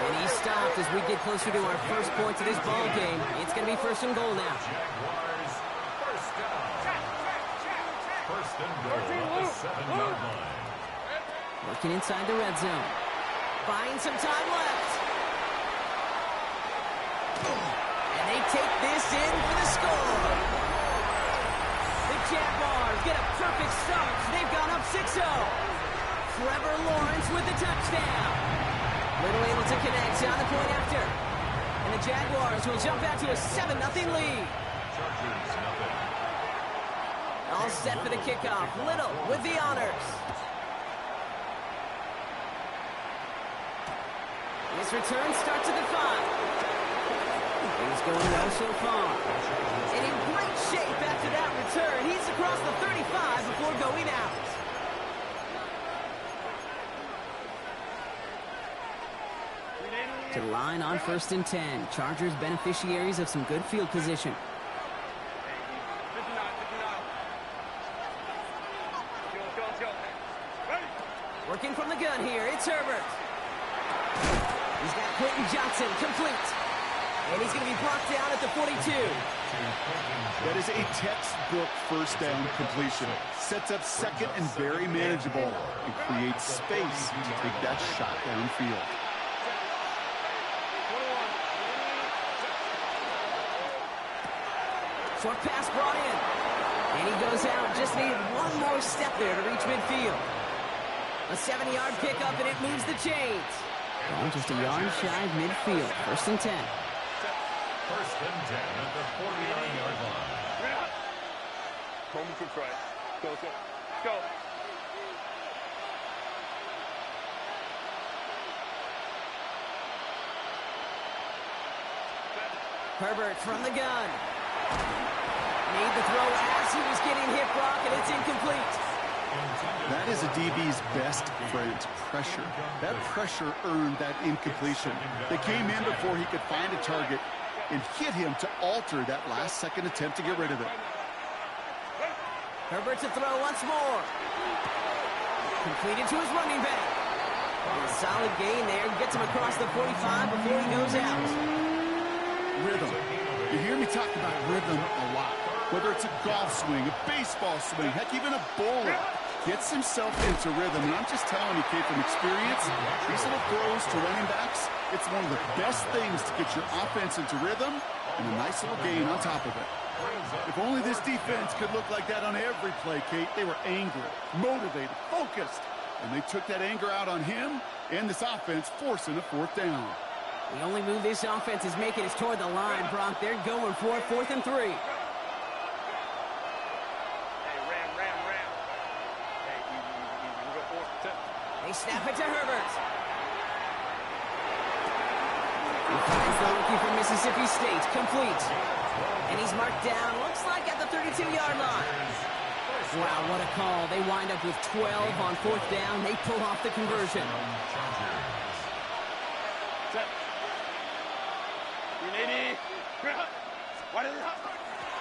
And he stopped as we get closer to our first point of this ball game. It's going to be first and goal now. Jaguars, first down. First and goal at the 7-yard line. Working inside the red zone. Buying some time left. And they take this in for the score. The Jaguars get a perfect start. They've gone up 6-0. Trevor Lawrence with the touchdown. Little able to connect on the point after. And the Jaguars will jump out to a 7-0 lead. Chargers, nothing. All set for the kickoff. Little with the honors. His return starts at the 5. He's going well so far. And in great shape after that return. He's across the 35 before going out. To the line on first and 10. Chargers beneficiaries of some good field position. Working from the gun here, it's Herbert. He's got Quentin Johnson complete. And he's going to be blocked down at the 42. That is a textbook first down completion. Sets up second and very manageable and creates space to take that shot downfield. Short pass brought in. And he goes out. Just needed one more step there to reach midfield. A 70-yard pickup, and it moves the chains. Well, just a yard shy of midfield. First and 10. First and 10 at the 49-yard line. Moment to try. Go. Herbert from the gun. Made the throw as he was getting hit, Brock, and it's incomplete. That is a DB's best friend, pressure. That pressure earned that incompletion. They came in before he could find a target and hit him to alter that last-second attempt to get rid of it. Herbert to throw once more. Completed to his running back. A solid gain there. Gets him across the 45 before he goes out. Rhythm. You hear me talk about rhythm a lot. Whether it's a golf swing, a baseball swing, heck, even a bowler gets himself into rhythm. And I'm just telling you, Kate, from experience, these little throws to running backs, it's one of the best things to get your offense into rhythm and a nice little gain on top of it. If only this defense could look like that on every play, Kate. They were angry, motivated, focused, and they took that anger out on him and this offense, forcing a fourth down. The only move this offense is making is toward the line, Brock. They're going for it, 4th and 3. Hey, Ram. Hey, you go 4th. They snap it to Herbert. He finds the rookie from Mississippi State, complete. And he's marked down, looks like at the 32-yard line. Wow, what a call. They wind up with 12 on 4th down. They pull off the conversion.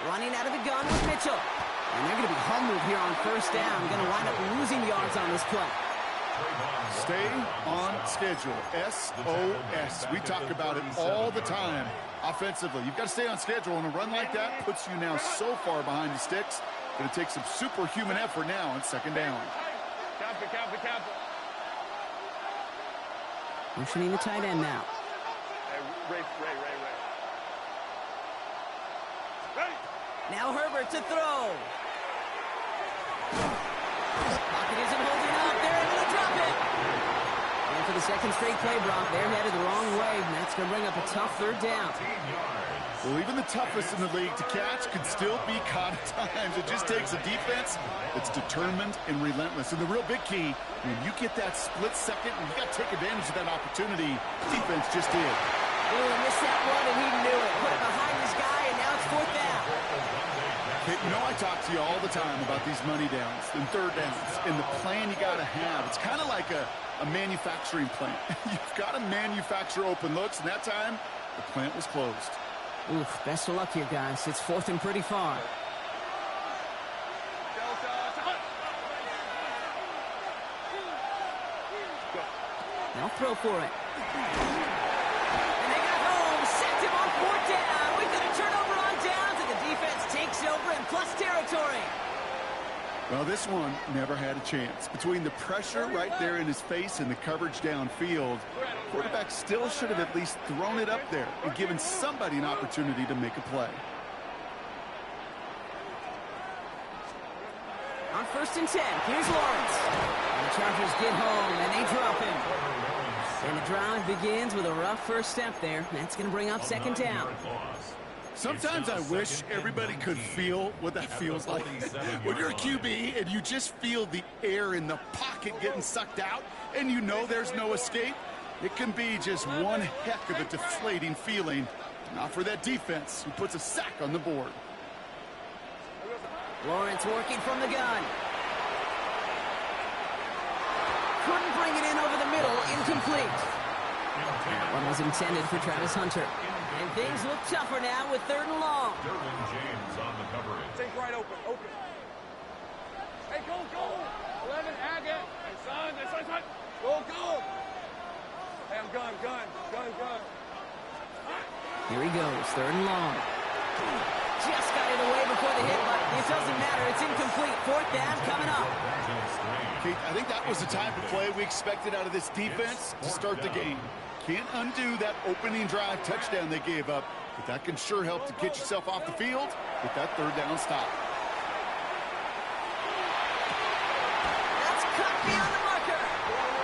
Running out of the gun with Mitchell. And they're going to be humbled here on 1st down. Going to wind up losing yards on this play. Stay on schedule. SOS. We talk about it all the time offensively. You've got to stay on schedule, and a run like that puts you now so far behind the sticks. Going to take some superhuman effort now on 2nd down. Count. Motioning the tight end now. Hey, Ray. Now Herbert to throw. Pocket isn't holding up. They're able to drop it. And for the 2nd straight play, Brock, they're headed the wrong way. And that's going to bring up a tough 3rd down. Well, even the toughest in the league to catch can still be caught at times. It just takes a defense that's determined and relentless. And the real big key, when you get that split second, and you got to take advantage of that opportunity, defense just did. Oh, he missed that one, and he knew it. Put it behind his guy, and now it's 4th down. Hey, you know I talk to you all the time about these money downs and 3rd downs and the plan you got to have. It's kind of like a manufacturing plant. You've got to manufacture open looks, and that time, the plant was closed. Oof, best of luck here, guys. It's 4th and pretty far. They'll throw for it. And they got home, sacked him on 4th down. We've got a turnover on downs, and the defense takes over in plus territory. Well, this one never had a chance. Between the pressure right there in his face and the coverage downfield, quarterback still should have at least thrown it up there and given somebody an opportunity to make a play. On 1st and 10, here's Lawrence. And the Chargers get home, and they drop him. And the drive begins with a rough first step there. That's going to bring up 2nd down. Sometimes I wish everybody could feel what that feels like. When you're a QB and you just feel the air in the pocket getting sucked out and you know there's no escape, it can be just one heck of a deflating feeling. Not for that defense who puts a sack on the board. Lawrence working from the gun. Couldn't bring it in over the middle. Incomplete. That one was intended for Travis Hunter. And things look tougher now with 3rd and long. Derwin James on the coverage. Take right open. Hey, go. 11, Agate. Hey, son. Go. Hey, I'm gun. Here he goes, 3rd and long. Just got it away before the hit, but it doesn't matter. It's incomplete. 4th down coming up. Kate, I think that was the type of play we expected out of this defense to start the game. Can't undo that opening drive touchdown they gave up, but that can sure help to get yourself off the field with that 3rd down stop. That's cut beyond the marker.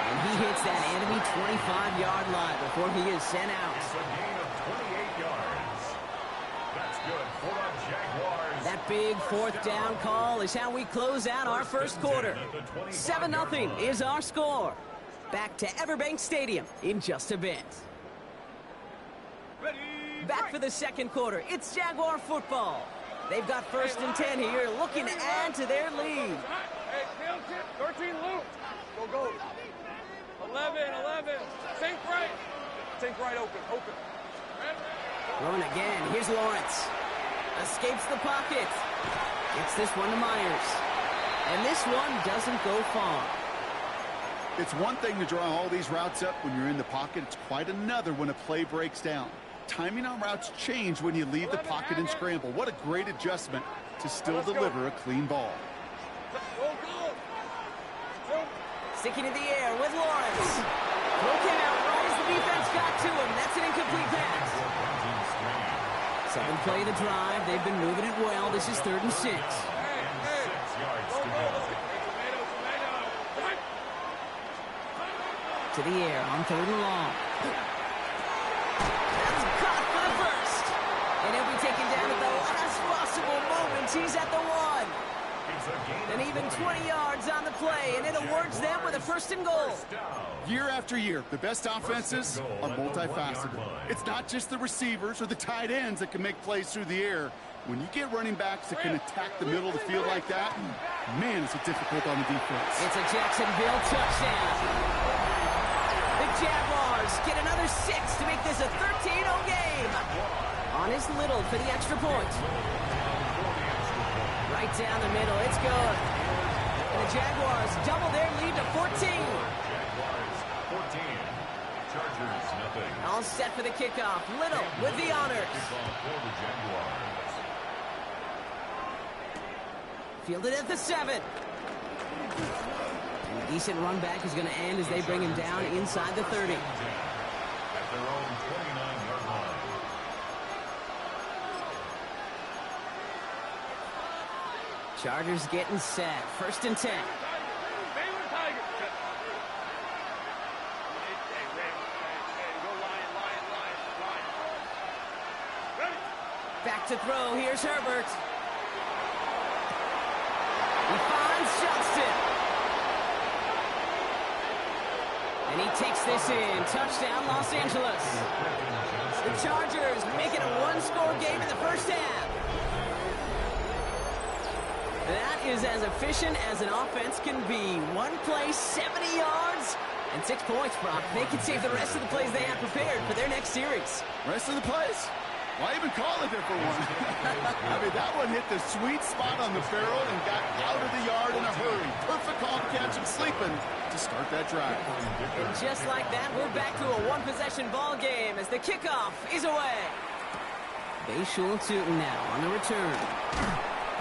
And he hits that enemy 25-yard line before he is sent out. It's a gain of 28 yards. That's good for the Jaguars. That big 4th down call is how we close out our first quarter. 7-0 is our score. Back to Everbank Stadium in just a bit. Back for the 2nd quarter. It's Jaguar football. They've got 1st and 10 here, looking to add to their lead. Hey, 13 loop. Go. 11. Think right open. Throwing again. Here's Lawrence. Escapes the pocket. Gets this one to Myers. And this one doesn't go far. It's one thing to draw all these routes up when you're in the pocket. It's quite another when a play breaks down. timing on routes change when you leave the pocket and scramble. What a great adjustment to still deliver a clean ball. Sticking in the air with Lawrence. Broken out right as the defense got to him. That's an incomplete pass. Second play of the drive. They've been moving it well. This is 3rd and 6. To the air on 3rd and long. That's caught for the first. And he'll be taken down at the last possible moment. He's at the 1. And even 20 yards on the play, and it awards them with a 1st and goal. Year after year, the best offenses are multifaceted. It's not just the receivers or the tight ends that can make plays through the air. When you get running backs that can attack the middle of the field like that, man, it's difficult on the defense. It's a Jacksonville touchdown. The Jaguars get another 6 to make this a 13-0 game. On his Little for the extra point. Right down the middle, it's good. And the Jaguars double their lead to 14. Jaguars 14. Chargers nothing. All set for the kickoff. Little with the honors. Kickoff for the Jaguars. Fielded at the 7. And a decent run back is going to end as they bring him down inside the 30. At their own 29-yard line. Chargers getting set. 1st and 10. Back to throw. Here's Herbert. He finds Johnston. And he takes this in. Touchdown, Los Angeles. The Chargers make it a 1-score game in the first half. That is as efficient as an offense can be. One play, 70 yards, and 6 points, Brock. They can save the rest of the plays they have prepared for their next series. Rest of the plays? Why even call a different one? I mean, that one hit the sweet spot on the barrel and got out of the yard in a hurry. Perfect calm catch and sleeping to start that drive. And just like that, we're back to a one-possession ball game as the kickoff is away. Bayshul Tootin now on the return.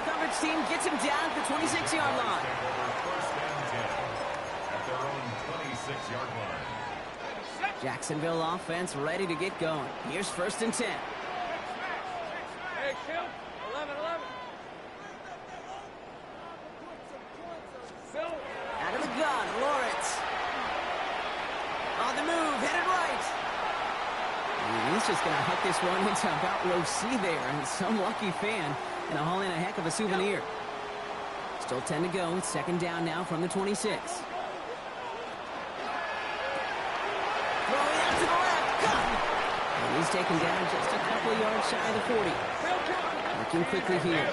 Coverage team gets him down at the 26-yard line. First and 10 at their own 26-yard line. Jacksonville offense ready to get going. Here's 1st and 10. Hey, Kim, 11-11. Phil. Out of the gun, Lawrence. On the move, headed right. And he's just going to hook this one into about row C there. And some lucky fan and haul in a heck of a souvenir. Still 10 to go. 2nd down now from the 26. Throwing out to the left. Cut. And he's taken down just a couple of yards shy of the 40. Working quickly here.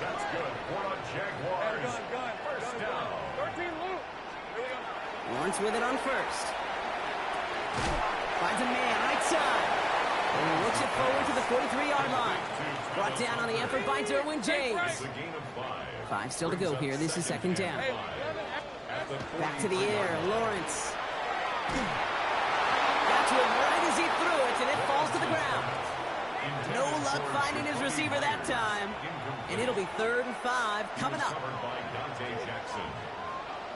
That's good for the Jaguars. First down. 13 loop. Lawrence with it on 1st. Finds a man right side. And he looks it forward to the 43-yard line. Brought down on the effort by Derwin James. It's a gain of 5. 5 still to go here. This is 2nd down. Back to the air. Lawrence. Got to him right as he threw it, and it falls to the ground. No luck finding his receiver that time. And it'll be 3rd and 5 coming up. Covered by Dante Jackson.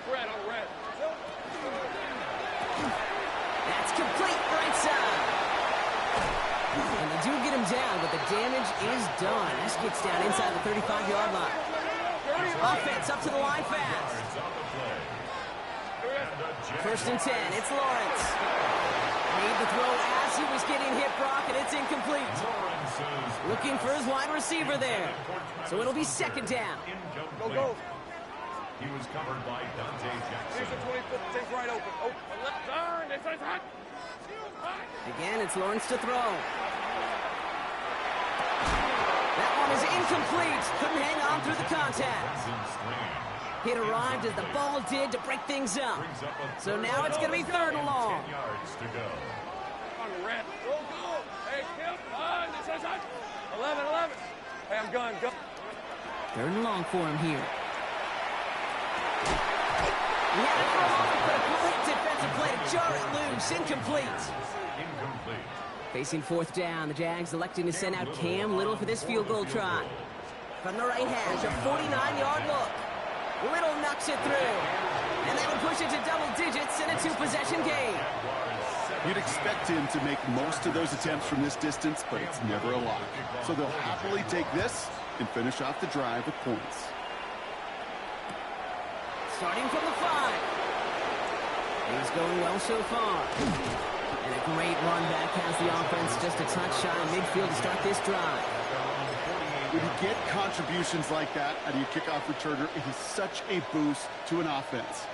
Red on red. That's complete right side. And they do get him down, but the damage is done. This gets down inside the 35-yard line. Offense up to the line fast. 1st and 10. It's Lawrence. Made the throw as he was getting hit, Brock, and it's incomplete. Looking for his wide receiver there. So it'll be 2nd down. Go. He was covered by Dante Jackson. Here's the 25th. Take right open. Open left. Turn. It's hot. Again, it's Lawrence to throw. That one is incomplete. Couldn't hang on through the contact. It arrived as the ball did to break things up. So now it's going to be 3rd and long. 10 yards to go. On red. Go. Hey, Kim. On. It's hot. 11-11. Hey, I'm gone. Go. 3rd and long for him here. He had it for a moment, but a great defensive play to jar it loose. Incomplete. Incomplete. Facing fourth down, the Jags electing to send out Cam Little for this field goal try. From the right hash, a 49-yard look. Little knocks it through. And that'll push it to double digits in a two-possession game. You'd expect him to make most of those attempts from this distance, but it's never a lock. So they'll happily take this and finish off the drive with points. Starting from the 5. He's going well so far. And a great run back has the offense just a touch shy of midfield to start this drive. When you get contributions like that out of your kickoff returner, it is such a boost to an offense.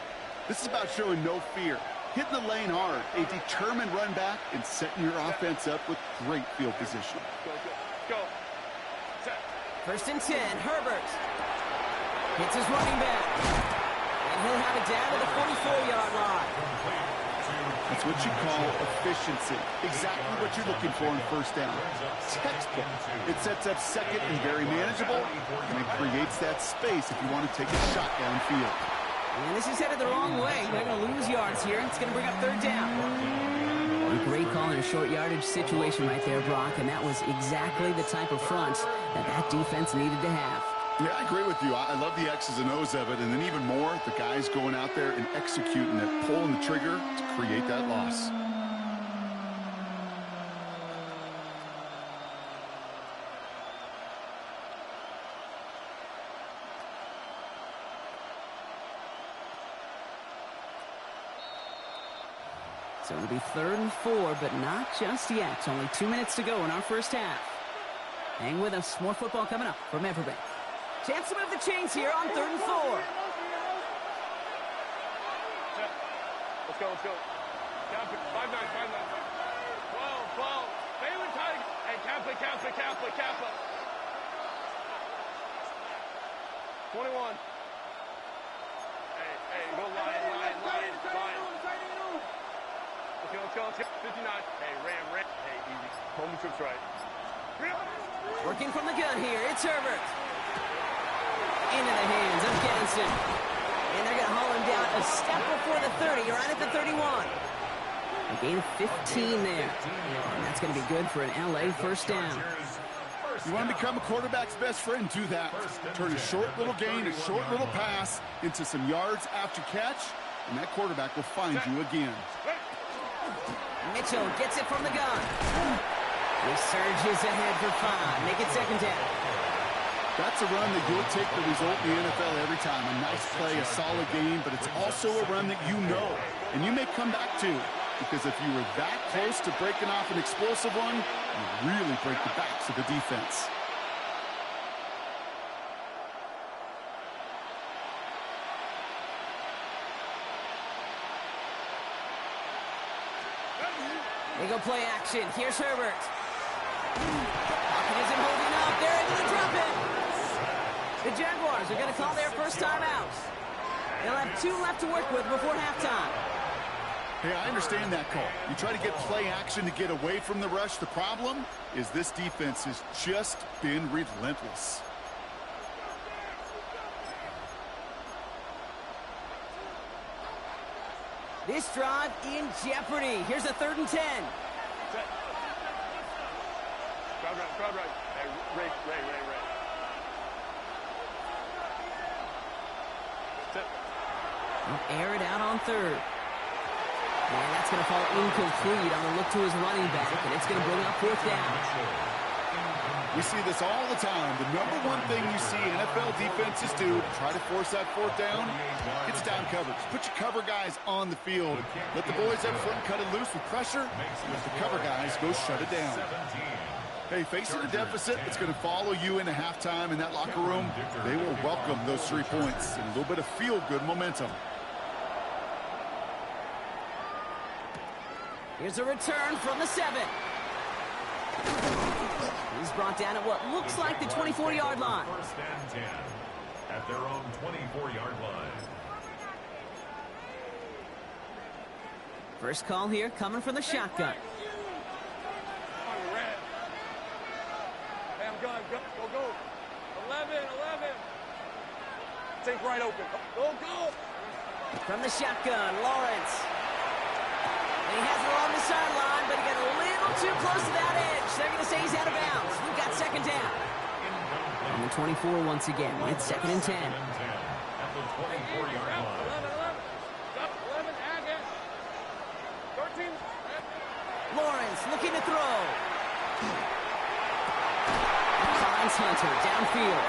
This is about showing no fear, hitting the lane hard, a determined run back, and setting your offense up with great field position. Go. Set. First and 10, Herbert. Hits his running back. And he'll have it down to the 44-yard line. That's what you call efficiency. Exactly what you're looking for in first down. Textbook. It sets up second and very manageable, and it creates that space if you want to take a shot downfield. And this is headed the wrong way. They're going to lose yards here. It's going to bring up third down. A great call in a short yardage situation right there, Brock, and that was exactly the type of front that defense needed to have. Yeah, I agree with you. I love the X's and O's of it, and then even more, the guys going out there and executing it, pulling the trigger to create that loss. So it'll be 3rd and 4, but not just yet. Only 2 minutes to go in our first half. Hang with us. More football coming up from Everbank. Chance to move the chains here on 3rd and 4. Let's go. Down 5-9. 12. Favorite tight. Hey, Kaplan. 21. Hey, go line. Let's go. 59. Hey, Ram. Hey, easy. Home trips right. Working from the gun here. It's Herbert. Into the hands of Jensen. And they're going to haul him down a step before the 30, right at the 31. A gain of 15 there. And that's going to be good for an LA first down. You want to become a quarterback's best friend, do that. Turn a short little gain, a short little pass into some yards after catch, and that quarterback will find you again. Mitchell gets it from the gun. He surges ahead for 5. Make it second down. That's a run that you'll take the result in the NFL every time. A nice play, a solid game, but it's also a run that you know, and you may come back to, because if you were that close to breaking off an explosive one, you really break the backs of the defense. They go play action. Here's Herbert. Pocket isn't holding up. They're able to drop it. The Jaguars are going to call their first timeout. They'll have 2 left to work with before halftime. Hey, I understand that call. You try to get play action to get away from the rush. The problem is this defense has just been relentless. This drive in jeopardy. Here's a 3rd and 10. Crowd right. Hey, Ray. Air it out on 3rd. And that's going to fall incomplete on the look to his running back, and it's going to bring up 4th down. We see this all the time. The number one thing you see NFL defenses do to try to force that 4th down, it's down coverage. Put your cover guys on the field. Let the boys up front cut it loose with pressure. Let the cover guys go shut it down. Hey, facing a deficit that's going to follow you into halftime in that locker room, they will welcome those 3 points and a little bit of feel-good momentum. Here's a return from the 7. He's brought down at what looks like the 24-yard line. 1st and 10 at their own 24-yard line. First call here coming from the shotgun. Hey, I'm going. Go. 11. Take right open. Go. From the shotgun, Lawrence. And he has it along the sideline, but he got a little too close to that edge. They're going to say he's out of bounds. We've got second down. On the 24 once again. It's second and 10. At the 24-yard line. 11, Agate. 13. Lawrence looking to throw. Finds Hunter downfield.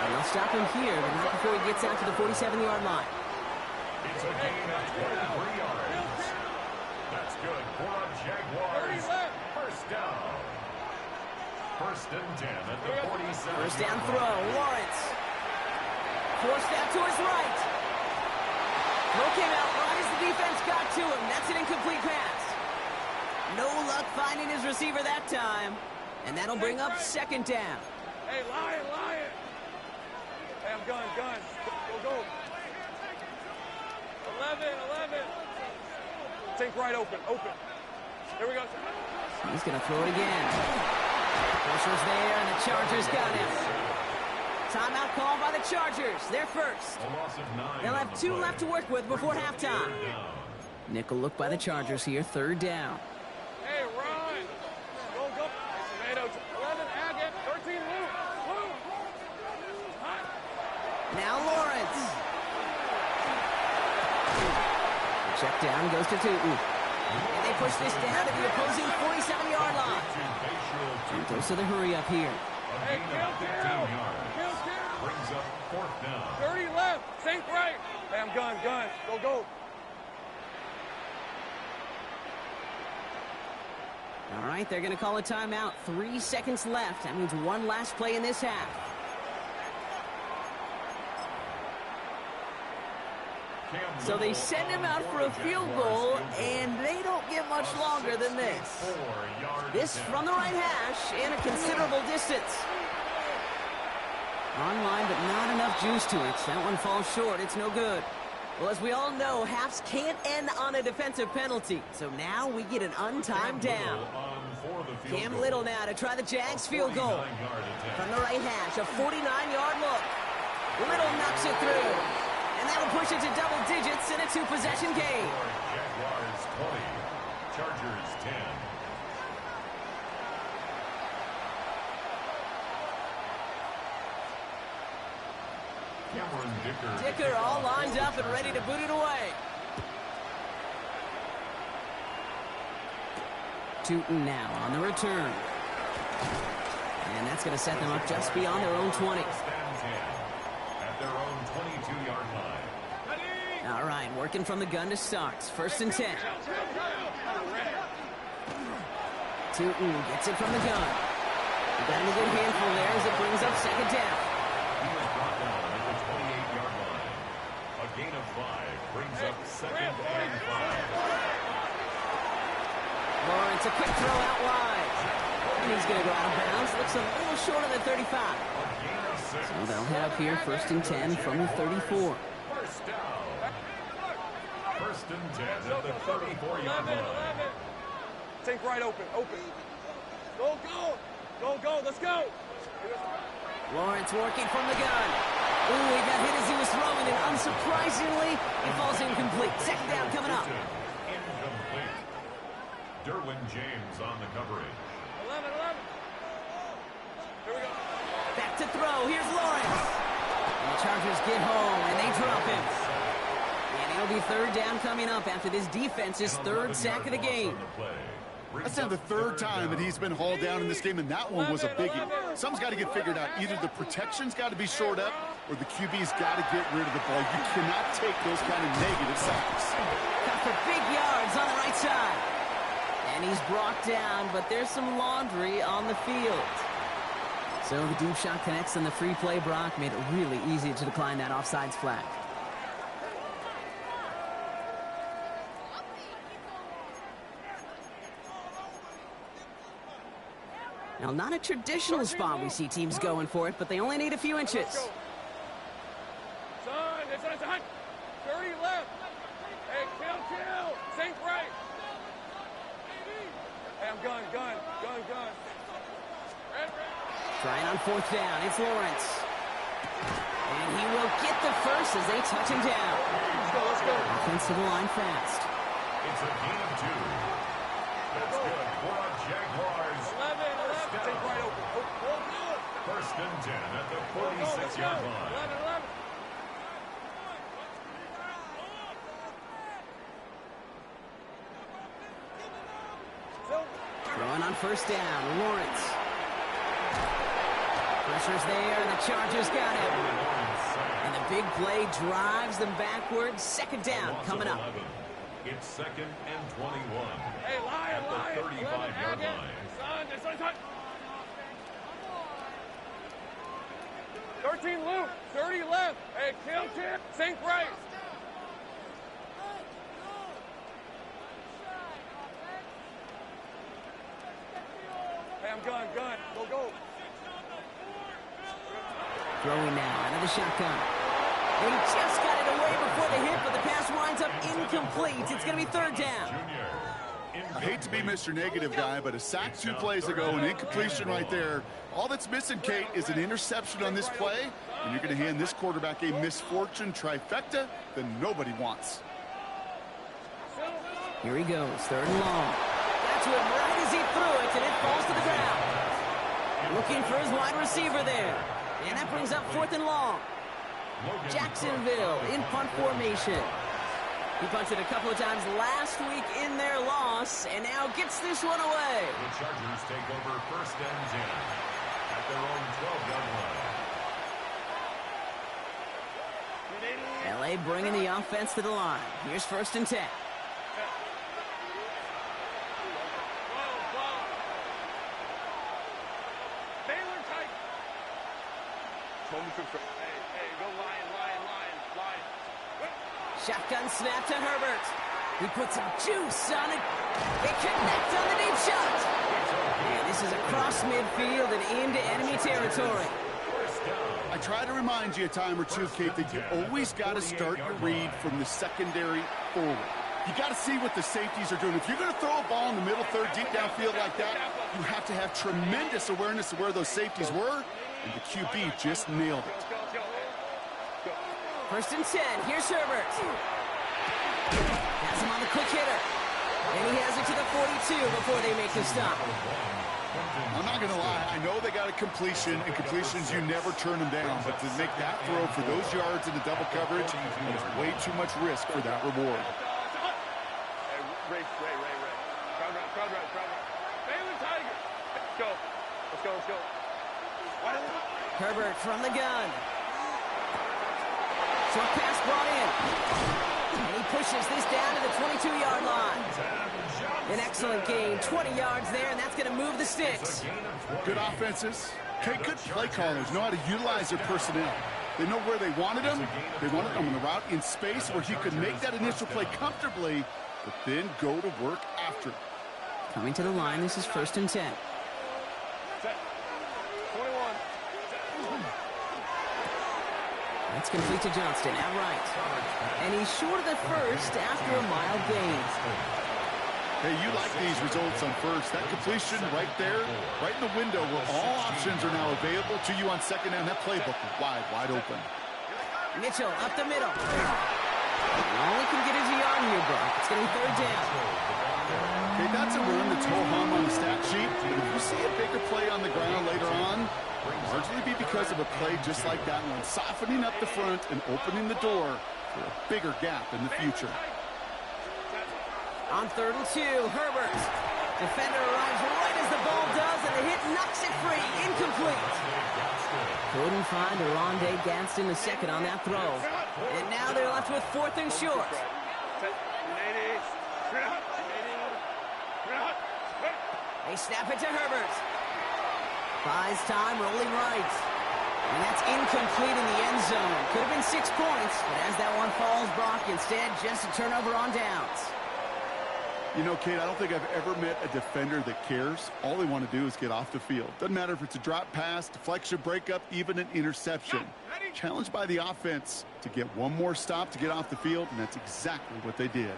And they'll stop him here, but not before he gets out to the 47-yard line. It's a gain of 23 yards. That's good for a Jaguars. First down. First and 10 at the 47. First down throw, Lawrence. Forced that to his right. Throw came out right as the defense got to him. That's an incomplete pass. No luck finding his receiver that time. And that'll bring up second down. Hey, Lion. Hey, I'm gun. Go. 11. Think right open. Here we go. He's going to throw it again. Pressure's there, and the Chargers got him. Timeout called by the Chargers. They're first. A loss of 9. They'll have 2 left to work with before halftime. Nickel look by the Chargers here, third down. Hey, Ron. Go. Tomatoes. 11, Agate. 13, Luke. Now Lawrence. Check down goes to Tootin. And they push this down to the opposing 47-yard line. And goes to the hurry up here. Hey, kill. Brings up fourth down. 30 left. Think right. Hey, I'm gun. Go. All right, they're going to call a timeout. 3 seconds left. That means one last play in this half. So they send him out for a field goal, and they don't get much longer than this. This from the right hash and a considerable distance. Online, but not enough juice to it. That one falls short. It's no good. Well, as we all know, halves can't end on a defensive penalty. So now we get an untimed down. Cam Little now to try the Jags field goal. From the right hash, a 49-yard look. Little knocks it through. And that'll push it to double digits in a 2-possession game. Jaguars 20, Chargers 10. Cameron Dicker all lined up and ready to boot it away. Tootin now on the return. And that's going to set them up just beyond their own 20. At their own 22-yard line. All right, working from the gun to start. First and 10. Tootin gets it from the gun. He got him a good handful there as it brings up second down. He was brought down at the 28-yard line. A gain of 5 brings up second and 5. Lawrence, a quick throw out wide. And he's going to go out of bounds. Looks a little short on the 35. So they'll head up here first and 10 from the 34. First down. First and 10 at the 34-yard line. Think right open. Go. Let's go. Lawrence working from the gun. Ooh, he got hit as he was throwing, and unsurprisingly, he falls incomplete. Second down coming up. Incomplete. Derwin James on the coverage. 11. Here we go. Back to throw. Here's Lawrence. And the Chargers get home, and they drop him. And it'll be third down coming up after this defense's third sack of the game. That's now the third time that he's been hauled down in this game, and that one was a biggie. Something's got to get figured out. Either the protection's got to be shored up, or the QB's got to get rid of the ball. You cannot take those kind of negative sacks. Cut for big yards on the right side. And he's brought down, but there's some laundry on the field. So the deep shot connects on the free play. Brock made it really easy to decline that offsides flag. Now, not a traditional spot we see teams going for it, but they only need a few inches. Son, it's 30 left. Hey, kill. Think right. Hey, I'm gun. Trying on fourth down, it's Lawrence. And he will get the first as they touch him down. Let's go. Offensive line fast. It's a gain of 2. That's good for our Jaguars. 11. Take right open. First and 10 at the 46-yard line. 11. Throwing on first down, Lawrence. Pressure's there, and the Chargers got it. And the big play drives them backwards. Second down coming up. It's second and 21. Hey, At the 35-yard line. Son. 13 loop, 30 left. Hey, kill tip, sink right. Hey, I'm gun. Go. Throwing now out of the shotgun. He just got it away before the hit, but the pass winds up incomplete. It's going to be third down. I hate to be Mr. Negative guy, but a sack 2 plays ago, an incompletion right there. All that's missing, Kate, is an interception on this play, and you're going to hand this quarterback a misfortune trifecta that nobody wants. Here he goes, third and long. That's it right as he threw it, and it falls to the ground. Looking for his wide receiver there. And that brings up fourth and long. Jacksonville in punt formation. He punted a couple of times last week in their loss, and now gets this one away. The Chargers take over first and 10 at their own 12-yard line. LA bringing the offense to the line. Here's first and 10. Hey, go line. Shotgun snap to Herbert. He puts some juice on it. They connect on the deep shot. And this is across midfield and into enemy territory. I try to remind you a time or two, Kate, that you always got to start your read from the secondary forward. You got to see what the safeties are doing. If you're going to throw a ball in the middle third, deep downfield like that, you have to have tremendous awareness of where those safeties were, and the QB just nailed it. First and 10. Here's Herbert. Has him on the quick hitter. And he has it to the 42 before they make the stop. I'm not going to lie. I know they got a completion, and completions, you never turn them down. But to make that throw for those yards in the double coverage, there's way too much risk for that reward. Ray. Crowd right. Baylor Tiger. Let's go. Herbert from the gun. Short pass brought in. And he pushes this down to the 22-yard line. An excellent gain. 20 yards there, and that's going to move the sticks. Good offenses. Okay, good play callers know how to utilize their personnel. They know where they wanted them. They wanted them on the route in space where he could make that initial play comfortably, but then go to work after. Coming to the line, this is first and 10. Set. 21. That's complete to Johnston, outright. And he's short of the first after a mild gain. Hey, you like these results on first. That completion right there, right in the window where all options are now available to you on second down. That playbook wide open. Mitchell up the middle. All he can get is a yard here, Brock. It's going to be third down. Okay, that's a run that's ho-hum on the stat sheet. But if you see a bigger play on the ground later on, largely be because of a play just like that one, softening up the front and opening the door for a bigger gap in the future. On third and 2, Herbert. Defender arrives right as the ball does, and the hit knocks it free. Incomplete. Couldn't find Oronde Gadsden the second on that throw. And now they're left with fourth and short. They snap it to Herbert. Buys time, rolling right. And that's incomplete in the end zone. Could have been 6 points, but as that one falls, Brock, instead just a turnover on downs. You know, Kate, I don't think I've ever met a defender that cares. All they want to do is get off the field. Doesn't matter if it's a drop pass, deflection, breakup, even an interception. Challenged by the offense to get one more stop to get off the field, and that's exactly what they did.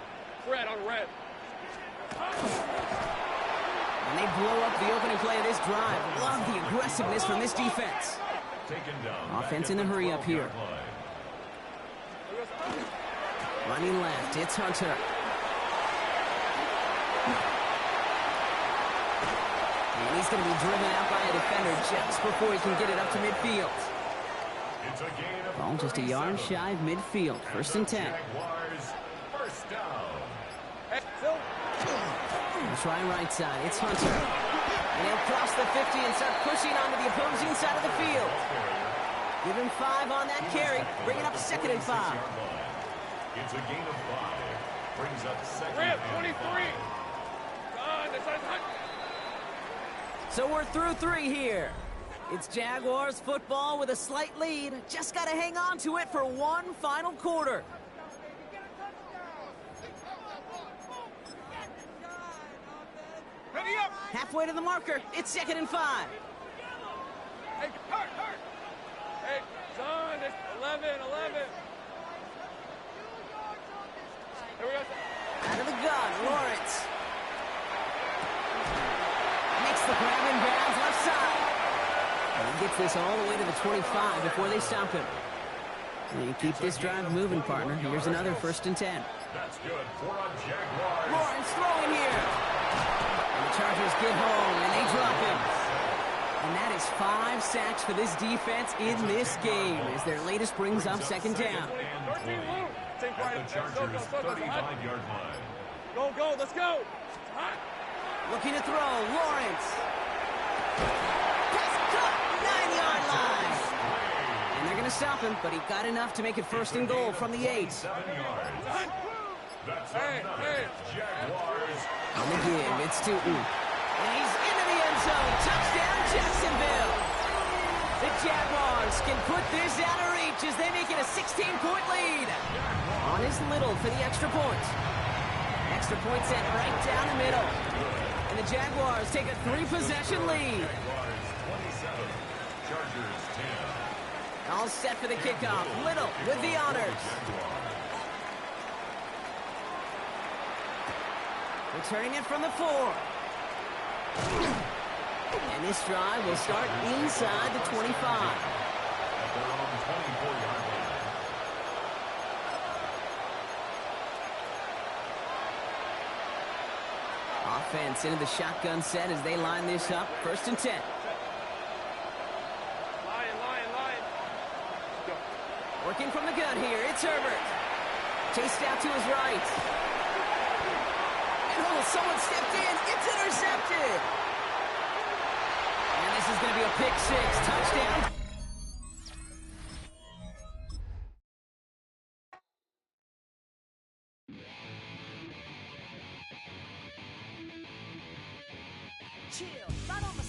Red on red. And they blow up the opening play of this drive. Love the aggressiveness from this defense. Offense in the hurry up here. Running left, it's Hunter. he's going to be driven out by a defender just before he can get it up to midfield. It's a gain of Ball just a yard shy of midfield. First and 10. Jaguars, first down. Hey, Phil. Try right side. It's Hunter. And he'll cross the 50 and start pushing onto the opposing side of the field. Give him 5 on that carry. Bring it up second and 5. It's a gain of 5. Brings up second Rip, and 23. So we're through 3 here. It's Jaguars football with a slight lead. Just got to hang on to it for one final quarter. Ready up. Halfway to the marker. It's second and 5. Hey, hurt. Hey, son, it's 11. Here we go. Out of the gun, Lawrence. Makes the grab and bounds left side. And he gets this all the way to the 25 before they stop him. And you keep this drive moving, partner. Here's another first and 10. That's good for a Jaguars. Lawrence throwing here. And the Chargers get home, and they drop him. And that is 5 sacks for this defense in this game, as their latest brings up second down. Take At right. the Chargers' 35-yard line. Go, let's go. Hot. Looking to throw, Lawrence. Pass cut, 9-yard line. And they're going to stop him, but he got enough to make it first and goal from the 8. 7 yards. That's Hey. Jaguars. On the give, it's Tootin. And he's into the end zone. Touchdown, Jacksonville. The Jaguars can put this out of reach as they make it a 16-point lead. On is Little for the extra point. Extra point set right down the middle. And the Jaguars take a 3-possession lead. Jaguars 27. Chargers 10. All set for the kickoff. Little with the honors. Returning it from the 4. And this drive will start inside the 25. At their own 24-yard line. Offense into the shotgun set as they line this up. First and 10. Lion. Go. Working from the gun here. It's Herbert. Chased out to his right. And oh, someone stepped in. It's intercepted. And this is going to be a pick 6. Touchdown. Chill, right on the